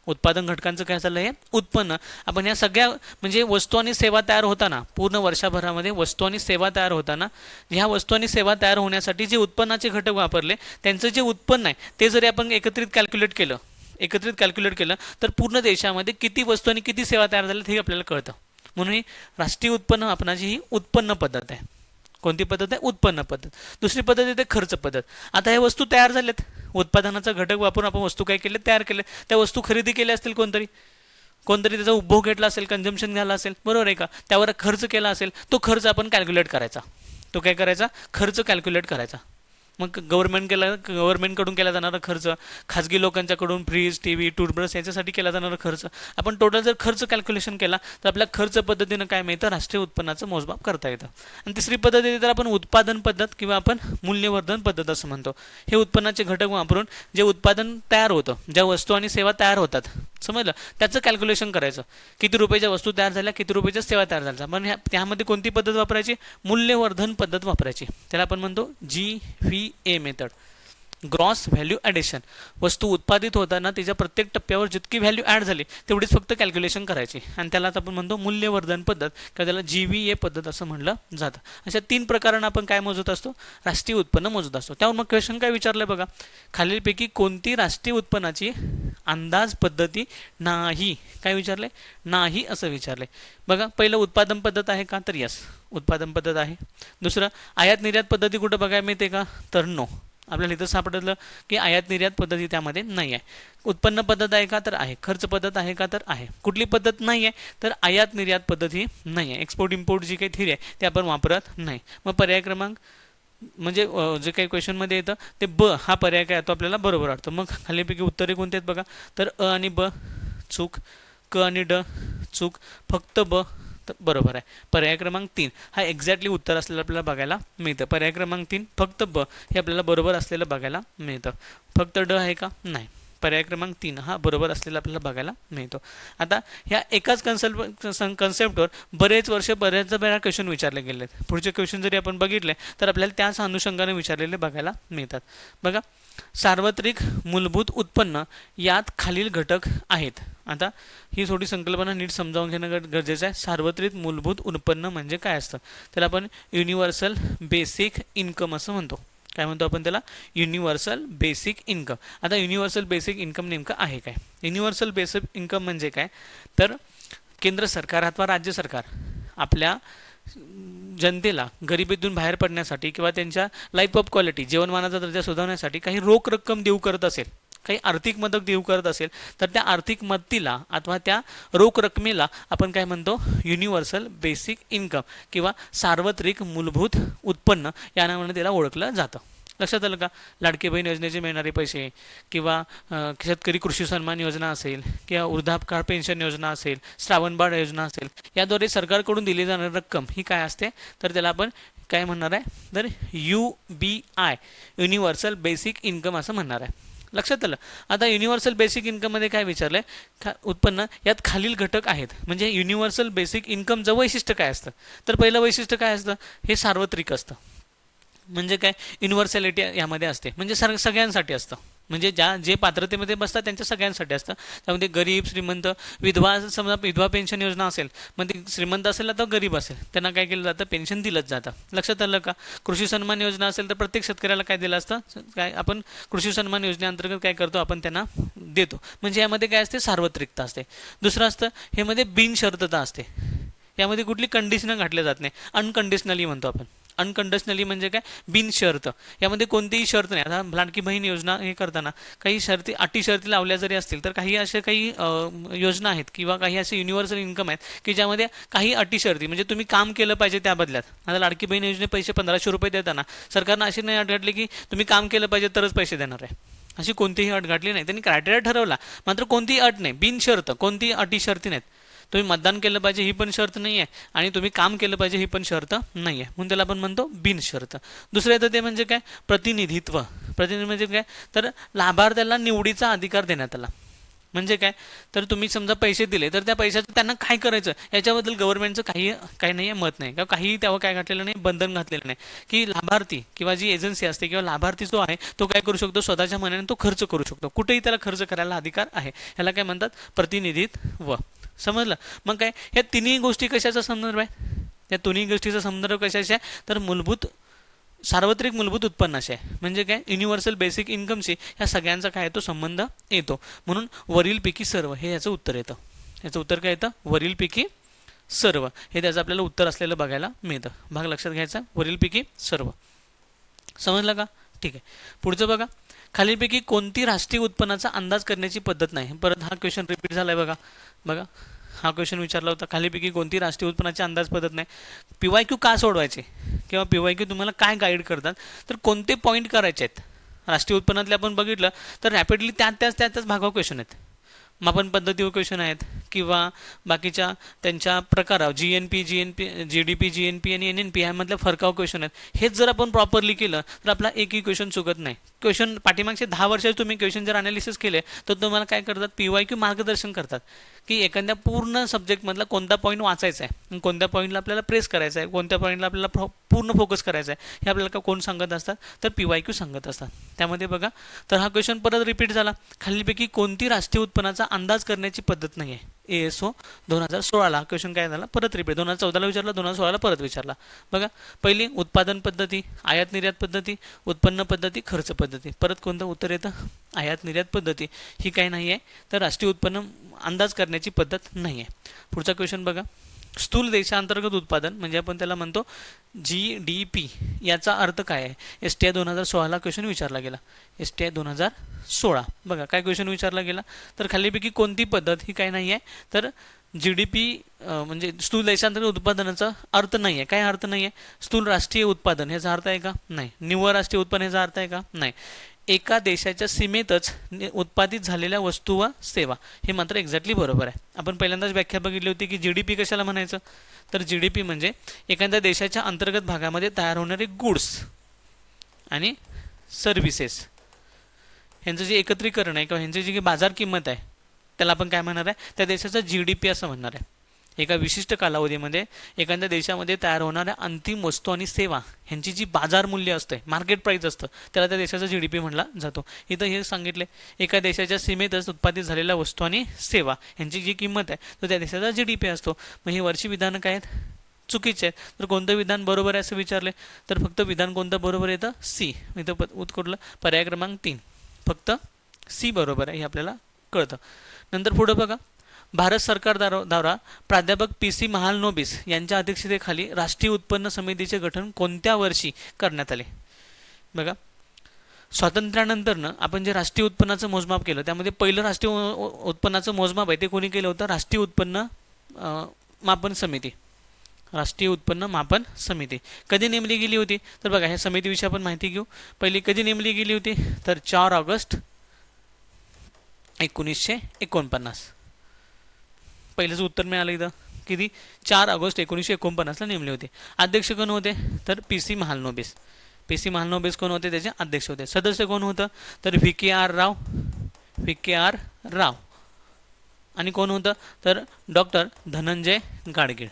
उत्पादन घटकांचं काय झालं, हे उत्पन्न. आपण या सगळ्या म्हणजे वस्तू आणि सेवा तयार होताना, पूर्ण वर्षभरामध्ये वस्तू आणि सेवा तयार होताना, ह्या वस्तू आणि सेवा तयार होण्यासाठी जे उत्पन्नाचे घटक वापरले, त्यांचं जे उत्पन्न आहे ते जरी आपण एकत्रित कॅल्क्युलेट केलं तर पूर्ण देशामध्ये किती वस्तू आणि किती सेवा तयार झाल्या हे आपल्याला कळतं. म्हणून ही राष्ट्रीय उत्पन्न मापनाची ही उत्पन्न पद्धत आहे. कोणती पद्धत आहे, उत्पन्न पद्धत. दुसरी पद्धत येते खर्च पद्धत. आता ह्या वस्तू तयार झाल्यात, उत्पादनाचा घटक वापरून आपण वस्तू काय केले, तयार केले. त्या वस्तू खरेदी केल्या असतील, कोणतरी त्याचा उपभोग घेतला असेल, कन्झम्पशन झाला असेल, बरोबर आहे का, त्यावर खर्च केला असेल, तो खर्च आपण कॅल्क्युलेट करायचा. तो काय करायचा, खर्च कॅल्क्युलेट करायचा. मग गव्हर्नमेंटकडून केला जाणारा खर्च, खाजगी लोकांच्याकडून फ्रीज, TV, टूथब्रश याच्यासाठी केला जाणारा खर्च, आपण टोटल जर खर्च कॅल्क्युलेशन केला तर आपल्या खर्च पद्धतीनं काय मिळतं, राष्ट्रीय उत्पन्नाचं मोजमाप करता येतं. आणि तिसरी पद्धत येते तर आपण उत्पादन पद्धत किंवा आपण मूल्यवर्धन पद्धत असं म्हणतो. हे उत्पन्नाचे घटक वापरून जे उत्पादन तयार होतं, ज्या वस्तू आणि सेवा तयार होतात, समजलं, त्याचं कॅल्क्युलेशन करायचं. किती रुपयाच्या वस्तू तयार झाल्या, किती रुपयाच्या सेवा तयार झाल्या. पण त्यामध्ये कोणती पद्धत वापरायची, मूल्यवर्धन पद्धत वापरायची. त्याला आपण म्हणतो GVA method, gross value addition. वस्तू उत्पादित होताना तिच्या प्रत्येक टप्प्यावर जितकी व्हॅल्यू ॲड झाली तेवढीच फक्त कॅल्क्युलेशन करायची, आणि त्यालाच आपण म्हणतो मूल्यवर्धन पद्धत किंवा त्याला GVA पद्धत असं म्हणलं जातं. अशा 3 प्रकारांना आपण काय मोजत असतो, राष्ट्रीय उत्पन्न मोजत असतो. त्यावर मग क्वेश्चन काय विचारलंय बघा, खालीलपैकी कोणती राष्ट्रीय उत्पन्नाची अंदाज पद्धती नाही, काय विचारले, नाही असं विचारले. बघा, पहिलं उत्पादन पद्धत आहे का, तर यस उत्पादन पद्धत आहे. दुसरं आयात निर्यात पद्धती कुठं बघायला मिळते का, तर नो. आपल्याला इथं सापडलं की आयात निर्यात पद्धती त्यामध्ये नाही आहे. उत्पन्न पद्धत आहे का, तर आहे. खर्च पद्धत आहे का, तर आहे. कुठली पद्धत नाही आहे, तर आयात निर्यात पद्धती नाही आहे. एक्सपोर्ट इम्पोर्ट जी काही थिअरी आहे ते आपण वापरत नाही. मग पर्याय क्रमांक म्हणजे जे काही क्वेश्चनमध्ये येतं ते ब हा पर्याय काय तो आपल्याला बरोबर वाटतो. मग खालीपैकी उत्तरे कोणती आहेत बघा, तर अ आणि ब चूक, क आणि ड चूक, फक्त ब बरोबर आहे. पर्याय क्रमांक 3 हा एक्झॅक्टली उत्तर असलेलं आपल्याला बघायला मिळतं. पर्याय क्रमांक 3 फक्त ब हे आपल्याला बरोबर असलेलं बघायला मिळतं. फक्त ड आहे का, नाही. पर्याय क्रमांक 3 हा बरोबर असलेला आपल्याला बघायला मिळतो. आता ह्या एकाच कन्सेप्टवर बरेच वेळा क्वेश्चन विचारले गेले. पुढचे क्वेश्चन जरी आपण बघितले तर आपल्याला त्याच अनुषंगाने विचारलेले बघायला मिळतात. बघा, सार्वत्रिक मूलभूत उत्पन्न यात खालील घटक आहेत. आता ही थोडी संकल्पना नीट समजावून घेणं गरजेचं आहे. सार्वत्रिक मूलभूत उत्पन्न म्हणजे काय असतं, त्याला आपण युनिव्हर्सल बेसिक इन्कम असं म्हणतो. काय म्हणतो आपण त्याला, युनिव्हर्सल बेसिक इन्कम. आता युनिव्हर्सल बेसिक इन्कम नेमकं आहे काय, युनिव्हर्सल बेसिक इन्कम म्हणजे काय, तर केंद्र सरकार अथवा राज्य सरकार आपल्या जनतेला गरिबीतून बाहेर पडण्यासाठी किंवा त्यांच्या लाईफ ऑफ क्वालिटी जीवनमानाचा दर्जा सुधारण्यासाठी काही रोख रक्कम देऊ करत असेल, काही आर्थिक मदत देऊ करत असेल, तर त्या आर्थिक मदतीला अथवा त्या रोख रकमेला आपण काय म्हणतो, युनिव्हर्सल बेसिक इन्कम किंवा सार्वत्रिक मूलभूत उत्पन्न या नावाने त्याला ओळखलं जातं. लक्षात आलं का? लाडकी बहीण योजनेचे मिळणारे पैसे किंवा शेतकरी कृषी सन्मान योजना असेल किंवा वृद्धापकाळ पेन्शन योजना असेल, श्रावणबाळ योजना असेल, याद्वारे सरकारकडून दिली जाणारी रक्कम ही काय असते, तर त्याला आपण काय म्हणणार आहे, तर UBI युनिव्हर्सल बेसिक इन्कम असं म्हणणार आहे. लक्षात आलं? आता युनिव्हर्सल बेसिक इन्कममध्ये काय विचारलं आहे, उत्पन्न यात खालील घटक आहेत. म्हणजे युनिव्हर्सल बेसिक इन्कमचं वैशिष्ट्य काय असतं, तर पहिलं वैशिष्ट्य काय असतं, हे सार्वत्रिक असतं. म्हणजे काय, युनिव्हर्सॅलिटी यामध्ये असते, म्हणजे सगळ्यांसाठी असतं. म्हणजे जे पात्रतेमध्ये बसतात त्यांच्या सगळ्यांसाठी असतं. त्यामध्ये गरीब, श्रीमंत, विधवा, समजा विधवा पेन्शन योजना असेल, मग ती श्रीमंत असेल तर गरीब असेल, त्यांना काय केलं जातं, पेन्शन दिलंच जातं. लक्षात आलं का? कृषी सन्मान योजना असेल तर प्रत्येक शेतकऱ्याला काय दिलं असतं, काय आपण कृषी सन्मान योजनेअंतर्गत काय करतो, आपण त्यांना देतो. म्हणजे यामध्ये काय असते, सार्वत्रिकता असते. दुसरं असतं, हे मध्ये बिनशर्तता असते. यामध्ये कुठली कंडिशन घातल्या जात नाही, अनकंडिशनली म्हणतो आपण. अनकंडिशनली म्हणजे काय, बिनशर्त. यामध्ये कोणतीही शर्त नाही. आता लाडकी बहीण योजना हे करताना काही अटी शर्ती लावल्या जरी असतील, तर काही असे काही योजना आहेत किंवा काही असे युनिव्हर्सल इन्कम आहेत की ज्यामध्ये काही अटी शर्ती, म्हणजे तुम्ही काम केलं पाहिजे त्या बदल्यात. आता लाडकी बहीण योजने पैसे 1500 रुपये देताना सरकारनं अशी नाही अट घातली की तुम्ही काम केलं पाहिजे तरच पैसे देणार आहे, अशी कोणतीही अट घातली नाही. त्यांनी क्रायटेरिया ठरवला, मात्र कोणतीही अट नाही, बिनशर्त, कोणतीही अटी शर्ती नाहीत. तुम्ही मतदान केलं पाहिजे ही पण शर्त नाही आहे, आणि तुम्ही काम केलं पाहिजे ही पण शर्त नाही आहे, म्हणून त्याला आपण म्हणतो बिनशर्त. दुसरं येतं ते म्हणजे काय, प्रतिनिधित्व. प्रतिनिधी म्हणजे काय, तर लाभार्थ्याला निवडीचा अधिकार देण्यात आला. म्हणजे काय, तर तुम्ही समजा पैसे दिले तर त्या पैशाचं त्यांना काय करायचं याच्याबद्दल गव्हर्नमेंटचं काही नाही आहे, मत नाही किंवा काही त्यावर काय घातलेलं नाही, बंधन घातलेलं नाही की लाभार्थी किंवा जी एजन्सी असते किंवा लाभार्थी जो आहे तो काय करू शकतो, स्वतःच्या मनाने तो खर्च करू शकतो, कुठेही त्याला खर्च करायला अधिकार आहे. ह्याला काय म्हणतात, प्रतिनिधित्व. समजलं? मग काय, ह्या तिन्ही गोष्टी कशाचा संदर्भ आहे, या तिन्ही गोष्टीचा संदर्भ कशाचा आहे, तर सार्वत्रिक मूलभूत उत्पन्नाशी आहे. म्हणजे काय, युनिव्हर्सल बेसिक इन्कमशी ह्या सगळ्यांचा काय तो संबंध येतो. म्हणून वरीलपैकी सर्व हे याचं उत्तर येतं. याचं उत्तर काय येतं, वरीलपैकी सर्व हे त्याचं आपल्याला उत्तर असलेलं बघायला मिळतं. भाग लक्षात घ्यायचा, वरीलपैकी सर्व. समजलं का? ठीक आहे. पुढचं बघा, खालीलपैकी कोणती राष्ट्रीय उत्पन्नाचा अंदाज करण्याची पद्धत नाही. परत हा क्वेश्चन रिपीट झालाय बघा. हा क्वेश्चन विचारला होता, खालीपैकी कोणती राष्ट्रीय उत्पन्नाची अंदाज पद्धत नाही. PYQ का सोडवायचे किंवा PYQ तुम्हाला काय गाईड करतात, तर कोणते पॉईंट करायचे आहेत राष्ट्रीय उत्पन्नातले आपण बघितलं तर रॅपिडली त्याच भागावर क्वेश्चन आहेत. मापन पद्धतीवर क्वेश्चन आहेत किंवा बाकीच्या त्यांच्या प्रकारावर GNP, GDP, GNP आणि NNP ह्यामधल्या फरकावर क्वेश्चन आहेत. हेच जर आपण प्रॉपरली केलं तर आपला एकही क्वेश्चन चुकत नाही. क्वेश्चन पाठीमागचे 10 वर्षाचे तुम्ही क्वेश्चन जर अनालिसिस केले तर तुम्हाला काय करतात, PYQ मार्गदर्शन करतात की एखाद्या पूर्ण सब्जेक्टमधला कोणता पॉईंट वाचायचा आहे, कोणत्या पॉईंटला आपल्याला प्रेस करायचा आहे, कोणत्या पॉईंटला आपल्याला पूर्ण फोकस करायचा आहे, हे आपल्याला कोण सांगत असतात, तर PYQ सांगत असतात. त्यामध्ये बघा, तर हा क्वेश्चन परत रिपीट झाला, खालीलपैकी कोणती राष्ट्रीय उत्पन्नाचा अंदाज करण्याची पद्धत नाही आहे. ASO 2016 क्वेश्चन काय झाला, परत रिपीट. 2014 विचारला, 2016 परत विचारला. बघा, पहिली उत्पादन पद्धती, आयात निर्यात पद्धती, उत्पन्न पद्धती, खर्च पद्धती. परत कोणतं उत्तर येतं, आयात निर्यात पद्धती. ही काय नाही आहे, तर राष्ट्रीय उत्पन्न अंदाज करण्याची पद्धत नाही आहे. पुढचा क्वेश्चन बघा, स्थूल देशांतर्गत उत्पादन म्हणजे आपण त्याला म्हणतो GDP, याचा अर्थ काय आहे. STI 2016 क्वेश्चन विचारला गेला. STI 2016 बघा काय क्वेश्चन विचारला गेला, तर खालीपैकी कोणती पद्धत ही काय नाही आहे, तर GDP म्हणजे स्थूल देशांतर्गत उत्पादनाचा अर्थ नाही आहे. काय अर्थ नाही आहे, स्थूल राष्ट्रीय उत्पादन ह्याचा अर्थ आहे का, नाही. निव्वळ राष्ट्रीय उत्पन्न ह्याचा अर्थ आहे का, नाही. एका देशाच्या सीमेतच उत्पादित झालेल्या वस्तू व सेवा, हे मात्र एक्झॅक्टली बरोबर आहे. आपण पहिल्यांदाच व्याख्या बघितली होती की GDP कशाला म्हणायचं, तर GDP म्हणजे एखाद्या देशाच्या अंतर्गत भागामध्ये तयार होणारे गुड्स आणि सर्व्हिसेस ह्यांचं जे एकत्रीकरण आहे किंवा ह्यांची जी बाजार किंमत आहे त्याला आपण काय म्हणणार आहे, त्या देशाचा GDP असं म्हणणार आहे. एका विशिष्ट कालावधीमध्ये एखाद्या देशामध्ये तयार होणाऱ्या अंतिम वस्तू आणि सेवा ह्यांची जी बाजार मूल्य असते, मार्केट प्राइस असतं, त्याला त्या देशाचा GDP म्हणला जातो. इथं हे सांगितले, एका देशाच्या सीमेतच उत्पादित झालेल्या वस्तू आणि सेवा ह्यांची जी किंमत आहे तो त्या देशाचा GDP असतो. मग ही वरची विधानं काय आहेत, चुकीचे आहेत. तर कोणतं विधान बरोबर आहे असं विचारले, तर फक्त विधान कोणतं बरोबर येतं, C. इथं उत्कुठलं पर्याय क्रमांक 3, फक्त C बरोबर आहे हे आपल्याला कळतं. नंतर पुढं बघा, भारत सरकार द्वारा प्राध्यापक PC महालनोबिस यांच्या अध्यक्षतेखाली राष्ट्रीय उत्पन्न समितीचे गठन कोणत्या वर्षी करण्यात आले. बघा, स्वातंत्र्यानंतरनं आपण जे राष्ट्रीय उत्पन्नाचं मोजमाप केलं त्यामध्ये पहिलं राष्ट्रीय उत्पन्नाचं मोजमाप आहे ते कोणी केलं होतं, राष्ट्रीय उत्पन्न मापन समिती. राष्ट्रीय उत्पन्न मापन समिती कधी नेमली गेली होती? तर बघा ह्या समितीविषयी आपण माहिती घेऊ. पहिली कधी नेमली गेली होती? तर 4 ऑगस्ट 1949. पहिलंच उत्तर मिळालं इथं. किती? 4 ऑगस्ट 1949ला नेमले होते. अध्यक्ष कोण होते? तर PC महालनोबिस. PC महालनोबिस कोण होते? त्याचे अध्यक्ष होते. सदस्य कोण होतं? तर VKR राव. VKR राव. आणि कोण होतं? तर डॉक्टर धनंजय गाडगीळ.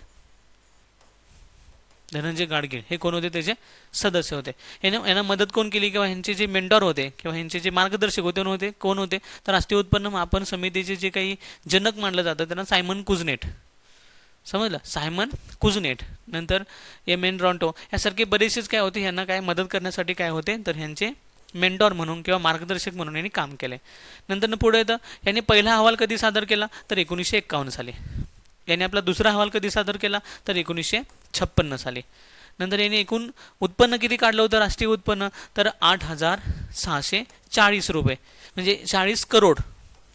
धनंजय गाडगीळ हे कोण होते? त्याचे सदस्य होते. यांना मदत कोण केली किंवा ह्यांचे जे मेंटॉर होते किंवा ह्यांचे जे मार्गदर्शक होते कोण होते? तर राष्ट्रीय उत्पन्न मापन समितीचे जे काही जनक मानलं जातं त्यांना सायमन कुझनेट. समजलं? सायमन कुझनेट. नंतर MN रॉन्टो यासारखे बरेचसेच काय होते, ह्यांना काय मदत करण्यासाठी काय होते तर ह्यांचे मेंटॉर म्हणून किंवा मार्गदर्शक म्हणून यांनी काम केले. नंतर पुढे येतं यांनी पहिला अहवाल कधी सादर केला? तर 1951 साली. यांनी आपला दुसरा अहवाल कधी सादर केला? तर 1956 साली. नंतर यांनी एकूण उत्पन्न किती काढलं होतं राष्ट्रीय उत्पन्न? तर 8,640 रुपये म्हणजे 40 करोड.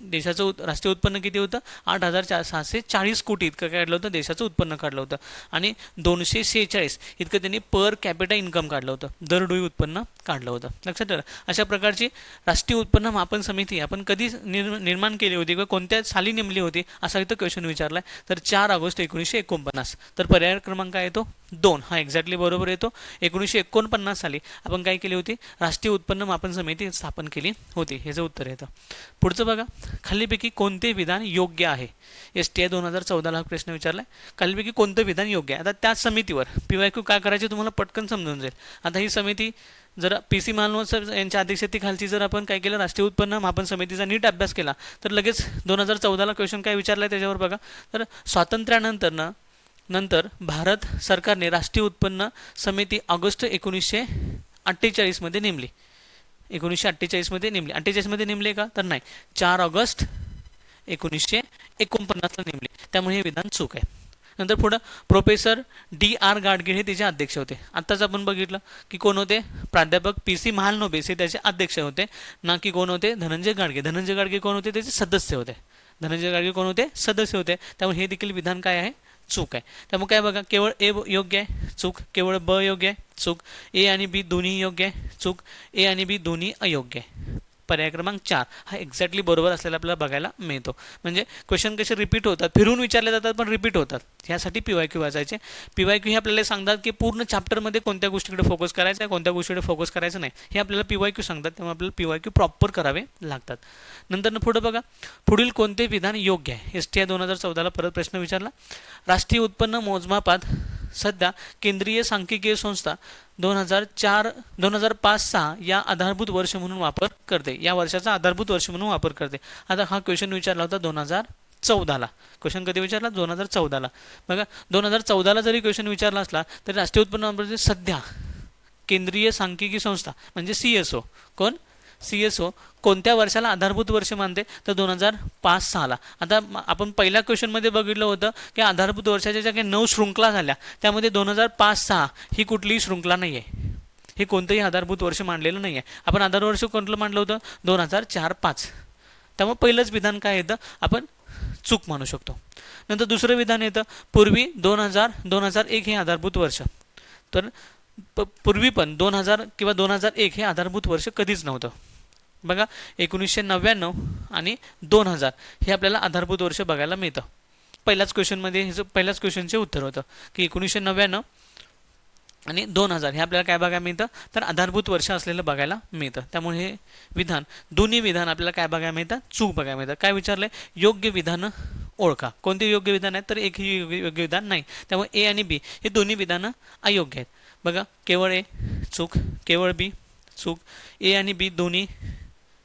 देशाचं राष्ट्रीय उत्पन्न किती होतं? 8,640 कोटी इतकं काढलं होतं, देशाचं उत्पन्न काढलं होतं. आणि 246 इतकं त्यांनी पर कॅपिटा इन्कम काढलं होतं, दरडोई उत्पन्न काढलं होतं. लक्षात ठेवा. अशा प्रकारची राष्ट्रीय उत्पन्न मापन समिती आपण कधी निर्माण केली होती किंवा कोणत्या साली नेमली होती असा इथं क्वेश्चन विचारला आहे. तर 4 ऑगस्ट 1949. तर पर्याय क्रमांक काय येतो? 2 हा एक्झॅक्टली बरोबर येतो. 1949 साली आपण काय केली होती? राष्ट्रीय उत्पन्न मापन समिती स्थापन केली होती. हे जे उत्तर येतं. पुढचं बघा, खालीपैकी कोणते विधान योग्य आहे? STI 2014ला प्रश्न विचारलाय. खालीपैकी कोणतं विधान योग्य आहे? आता त्याच समितीवर PYQ काय करायचे तुम्हाला पटकन समजून जाईल. आता ही समिती जर PC महालनोबिस यांच्या अध्यक्षतेखालची जर आपण काय केलं राष्ट्रीय उत्पन्न मापन समितीचा नीट अभ्यास केला तर लगेच 2014ला क्वेश्चन काय विचारलाय त्याच्यावर बघा. तर स्वातंत्र्यानंतर भारत सरकारने राष्ट्रीय उत्पन्न समिती ऑगस्ट 1948 मध्ये नेमली. 1948 मध्ये नेमली. 48 मध्ये नेमले का? तर नाही, 4 ऑगस्ट 1949ला नेमले. त्यामुळे हे विधान चूक आहे. नंतर पुढं प्रोफेसर DR गाडगीळ हे त्याचे अध्यक्ष होते. आत्ताच आपण बघितलं की कोण होते? प्राध्यापक PC महालनोबिस हे त्याचे अध्यक्ष होते, ना की कोण होते? धनंजय गाडगे. धनंजय गाडगे कोण होते? त्याचे सदस्य होते. धनंजय गाडगे कोण होते? सदस्य होते. त्यामुळे हे देखील विधान काय आहे? चूक आहे. त्यामुळे काय बघा, केवळ A योग्य आहे, चूक. केवळ B योग्य आहे, चूक. A आणि B दोन्ही योग्य आहे, चूक. A आणि B दोन्ही अयोग्य आहे. पर्याय क्रमांक 4 हा एक्झॅक्टली बरोबर असलेला आपल्याला बघायला मिळतो. म्हणजे क्वेश्चन कसे रिपीट होतात, फिरून विचारले जातात पण रिपीट होतात. ह्यासाठी PYQ वाचायचे. PYQ हे आपल्याला सांगतात की पूर्ण चॅप्टरमध्ये कोणत्या गोष्टीकडे फोकस करायचा आहे, कोणत्या गोष्टीकडे फोकस करायचं नाही, हे आपल्याला PYQ सांगतात. त्यामुळे आपल्याला PYQ प्रॉपर करावे लागतात. नंतर पुढे बघा, पुढील कोणते विधान योग्य आहे? STI 2014ला परत प्रश्न विचारला. राष्ट्रीय उत्पन्न मोजमापात सध्या केंद्रीय सांख्यिकीय संस्था 2005-6 या आधारभूत वर्ष म्हणून वापर करते. या वर्षाचा आधारभूत वर्ष म्हणून वापर करते. आता हा क्वेश्चन विचारला होता 2014ला. क्वेश्चन कधी विचारला? 2014ला. बघा, 2014ला जरी क्वेश्चन विचारला असला तरी राष्ट्रीय उत्पन्न सध्या केंद्रीय सांख्यिकी संस्था म्हणजे CSO कोण? CSO कोणत्या वर्षाला आधारभूत वर्ष मानते? तर 2005-6ला. आता आपण पहिल्या क्वेश्चनमध्ये बघितलं होतं की आधारभूत वर्षाच्या ज्या काही 9 शृंखला झाल्या त्यामध्ये 2005-6 ही कुठलीही शृंखला नाही आहे. हे कोणतंही आधारभूत वर्ष मानलेलं नाही आहे. आपण आधार वर्ष कोणतं मानलं होतं? 2004-5. त्यामुळे पहिलंच विधान काय येतं? आपण चूक मानू शकतो. नंतर दुसरं विधान येतं, पूर्वी 2000-2001 हे आधारभूत वर्ष. तर पूर्वी पण 2000 किंवा 2001 हे आधारभूत वर्ष कधीच नव्हतं. बघा, 1999 आणि 2000 हे आपल्याला आधारभूत वर्ष बघायला मिळतं. पहिल्याच क्वेश्चनचे उत्तर होतं की 1999 आणि 2000 हे आपल्याला काय बघायला मिळतं? तर आधारभूत वर्ष असलेलं बघायला मिळतं. त्यामुळे हे विधान, दोन्ही विधान आपल्याला काय बघायला मिळतं? चूक बघायला मिळतं. काय विचारलंय? योग्य विधानं ओळखा. कोणते योग्य विधान आहेत? तर एकही योग्य विधान नाही. त्यामुळे A आणि B हे दोन्ही विधानं अयोग्य आहेत. बघा, केवळ A चूक, केवळ B चूक, A आणि B दोन्ही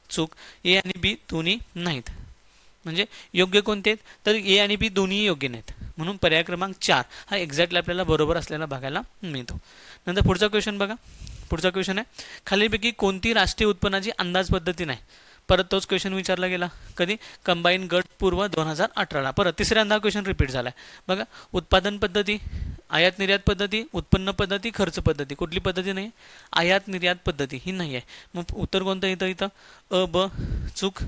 चूक, A आणि B दोन्ही नाहीत. म्हणजे योग्य कोणते आहेत? तर A आणि B दोन्ही योग्य नाहीत. म्हणून पर्याय क्रमांक 4 हा एक्झॅक्टली आपल्याला बरोबर असलेला बघायला मिळतो. नंतर पुढचा क्वेश्चन बघा. पुढचा क्वेश्चन आहे, खालीलपैकी कोणती राष्ट्रीय उत्पन्नाची अंदाज पद्धती नाही? परत तोच क्वेश्चन विचारला गेला. कधी? कंबाईन गट पूर्व 2018ला. परत तिसऱ्यांदा क्वेश्चन रिपीट झाला आहे. बघा, उत्पादन पद्धती, आयात निर्यात पद्धती, उत्पन्न पद्धती, खर्च पद्धती. कुठली पद्धती नाही? आयात निर्यात पद्धती ही नाही आहे. मग उत्तर कोणतं येतं? इथं A B चूक,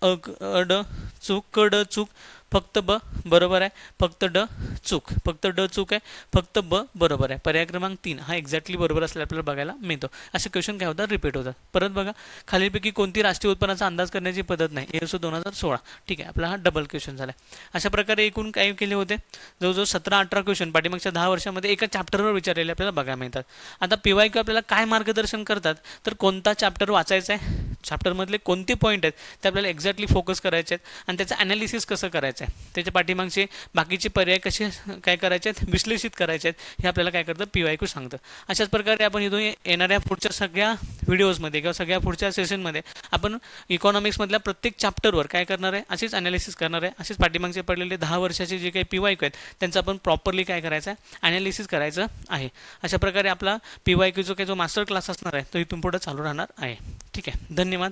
A D चूक, K D चूक, फक्त ब बरोबर आहे, फक्त ड चूक, फक्त ड चूक आहे, फक्त ब बरोबर आहे. पर्याय क्रमांक 3 हा एक्झॅक्टली बरोबर असल्याला आपल्याला बघायला मिळतो. असे क्वेश्चन काय होतात, रिपीट होतात. परत बघा, खालीलपैकी कोणती राष्ट्रीय उत्पन्नाचा अंदाज करण्याची पद्धत नाही, ESO 2016. ठीक आहे, आपला हा डबल क्वेश्चन झाला. अशा प्रकारे एकूण काय केले होते, जवळजवळ 17-18 क्वेश्चन पाठीमागच्या 10 वर्षामध्ये एका चॅप्टरवर विचारलेले आपल्याला बघायला मिळतात. आता PYQ आपल्याला काय मार्गदर्शन करतात, तर कोणता चॅप्टर वाचायचा आहे, चॅप्टरमधले कोणते पॉईंट आहेत ते आपल्याला एक्झॅक्टली फोकस करायचे आहेत आणि त्याचं ॲनालिसिस कसं करायचं आहे, त्याच्या पाठीमागचे बाकीचे पर्याय कसे काय करायचे आहेत, विश्लेषित करायचे आहेत, हे आपल्याला काय करतं PYQ सांगतं. अशाच प्रकारे आपण इथून येणाऱ्या पुढच्या सगळ्या व्हिडिओजमध्ये किंवा सगळ्या पुढच्या सेशनमध्ये आपण इकॉनॉमिक्समधल्या प्रत्येक चॅप्टरवर काय करणार आहे, असेच ॲनालिसिस करणार आहे. असेच पाठीमागचे पडलेले 10 वर्षाचे जे काही PYQ आहेत त्यांचं आपण प्रॉपरली काय करायचं आहे, ॲनालिसिस करायचं आहे. अशा प्रकारे आपला PYQ जो काही जो मास्टर क्लास असणार आहे तो इथून पुढे चालू राहणार आहे. ठीक आहे, धन्यवाद.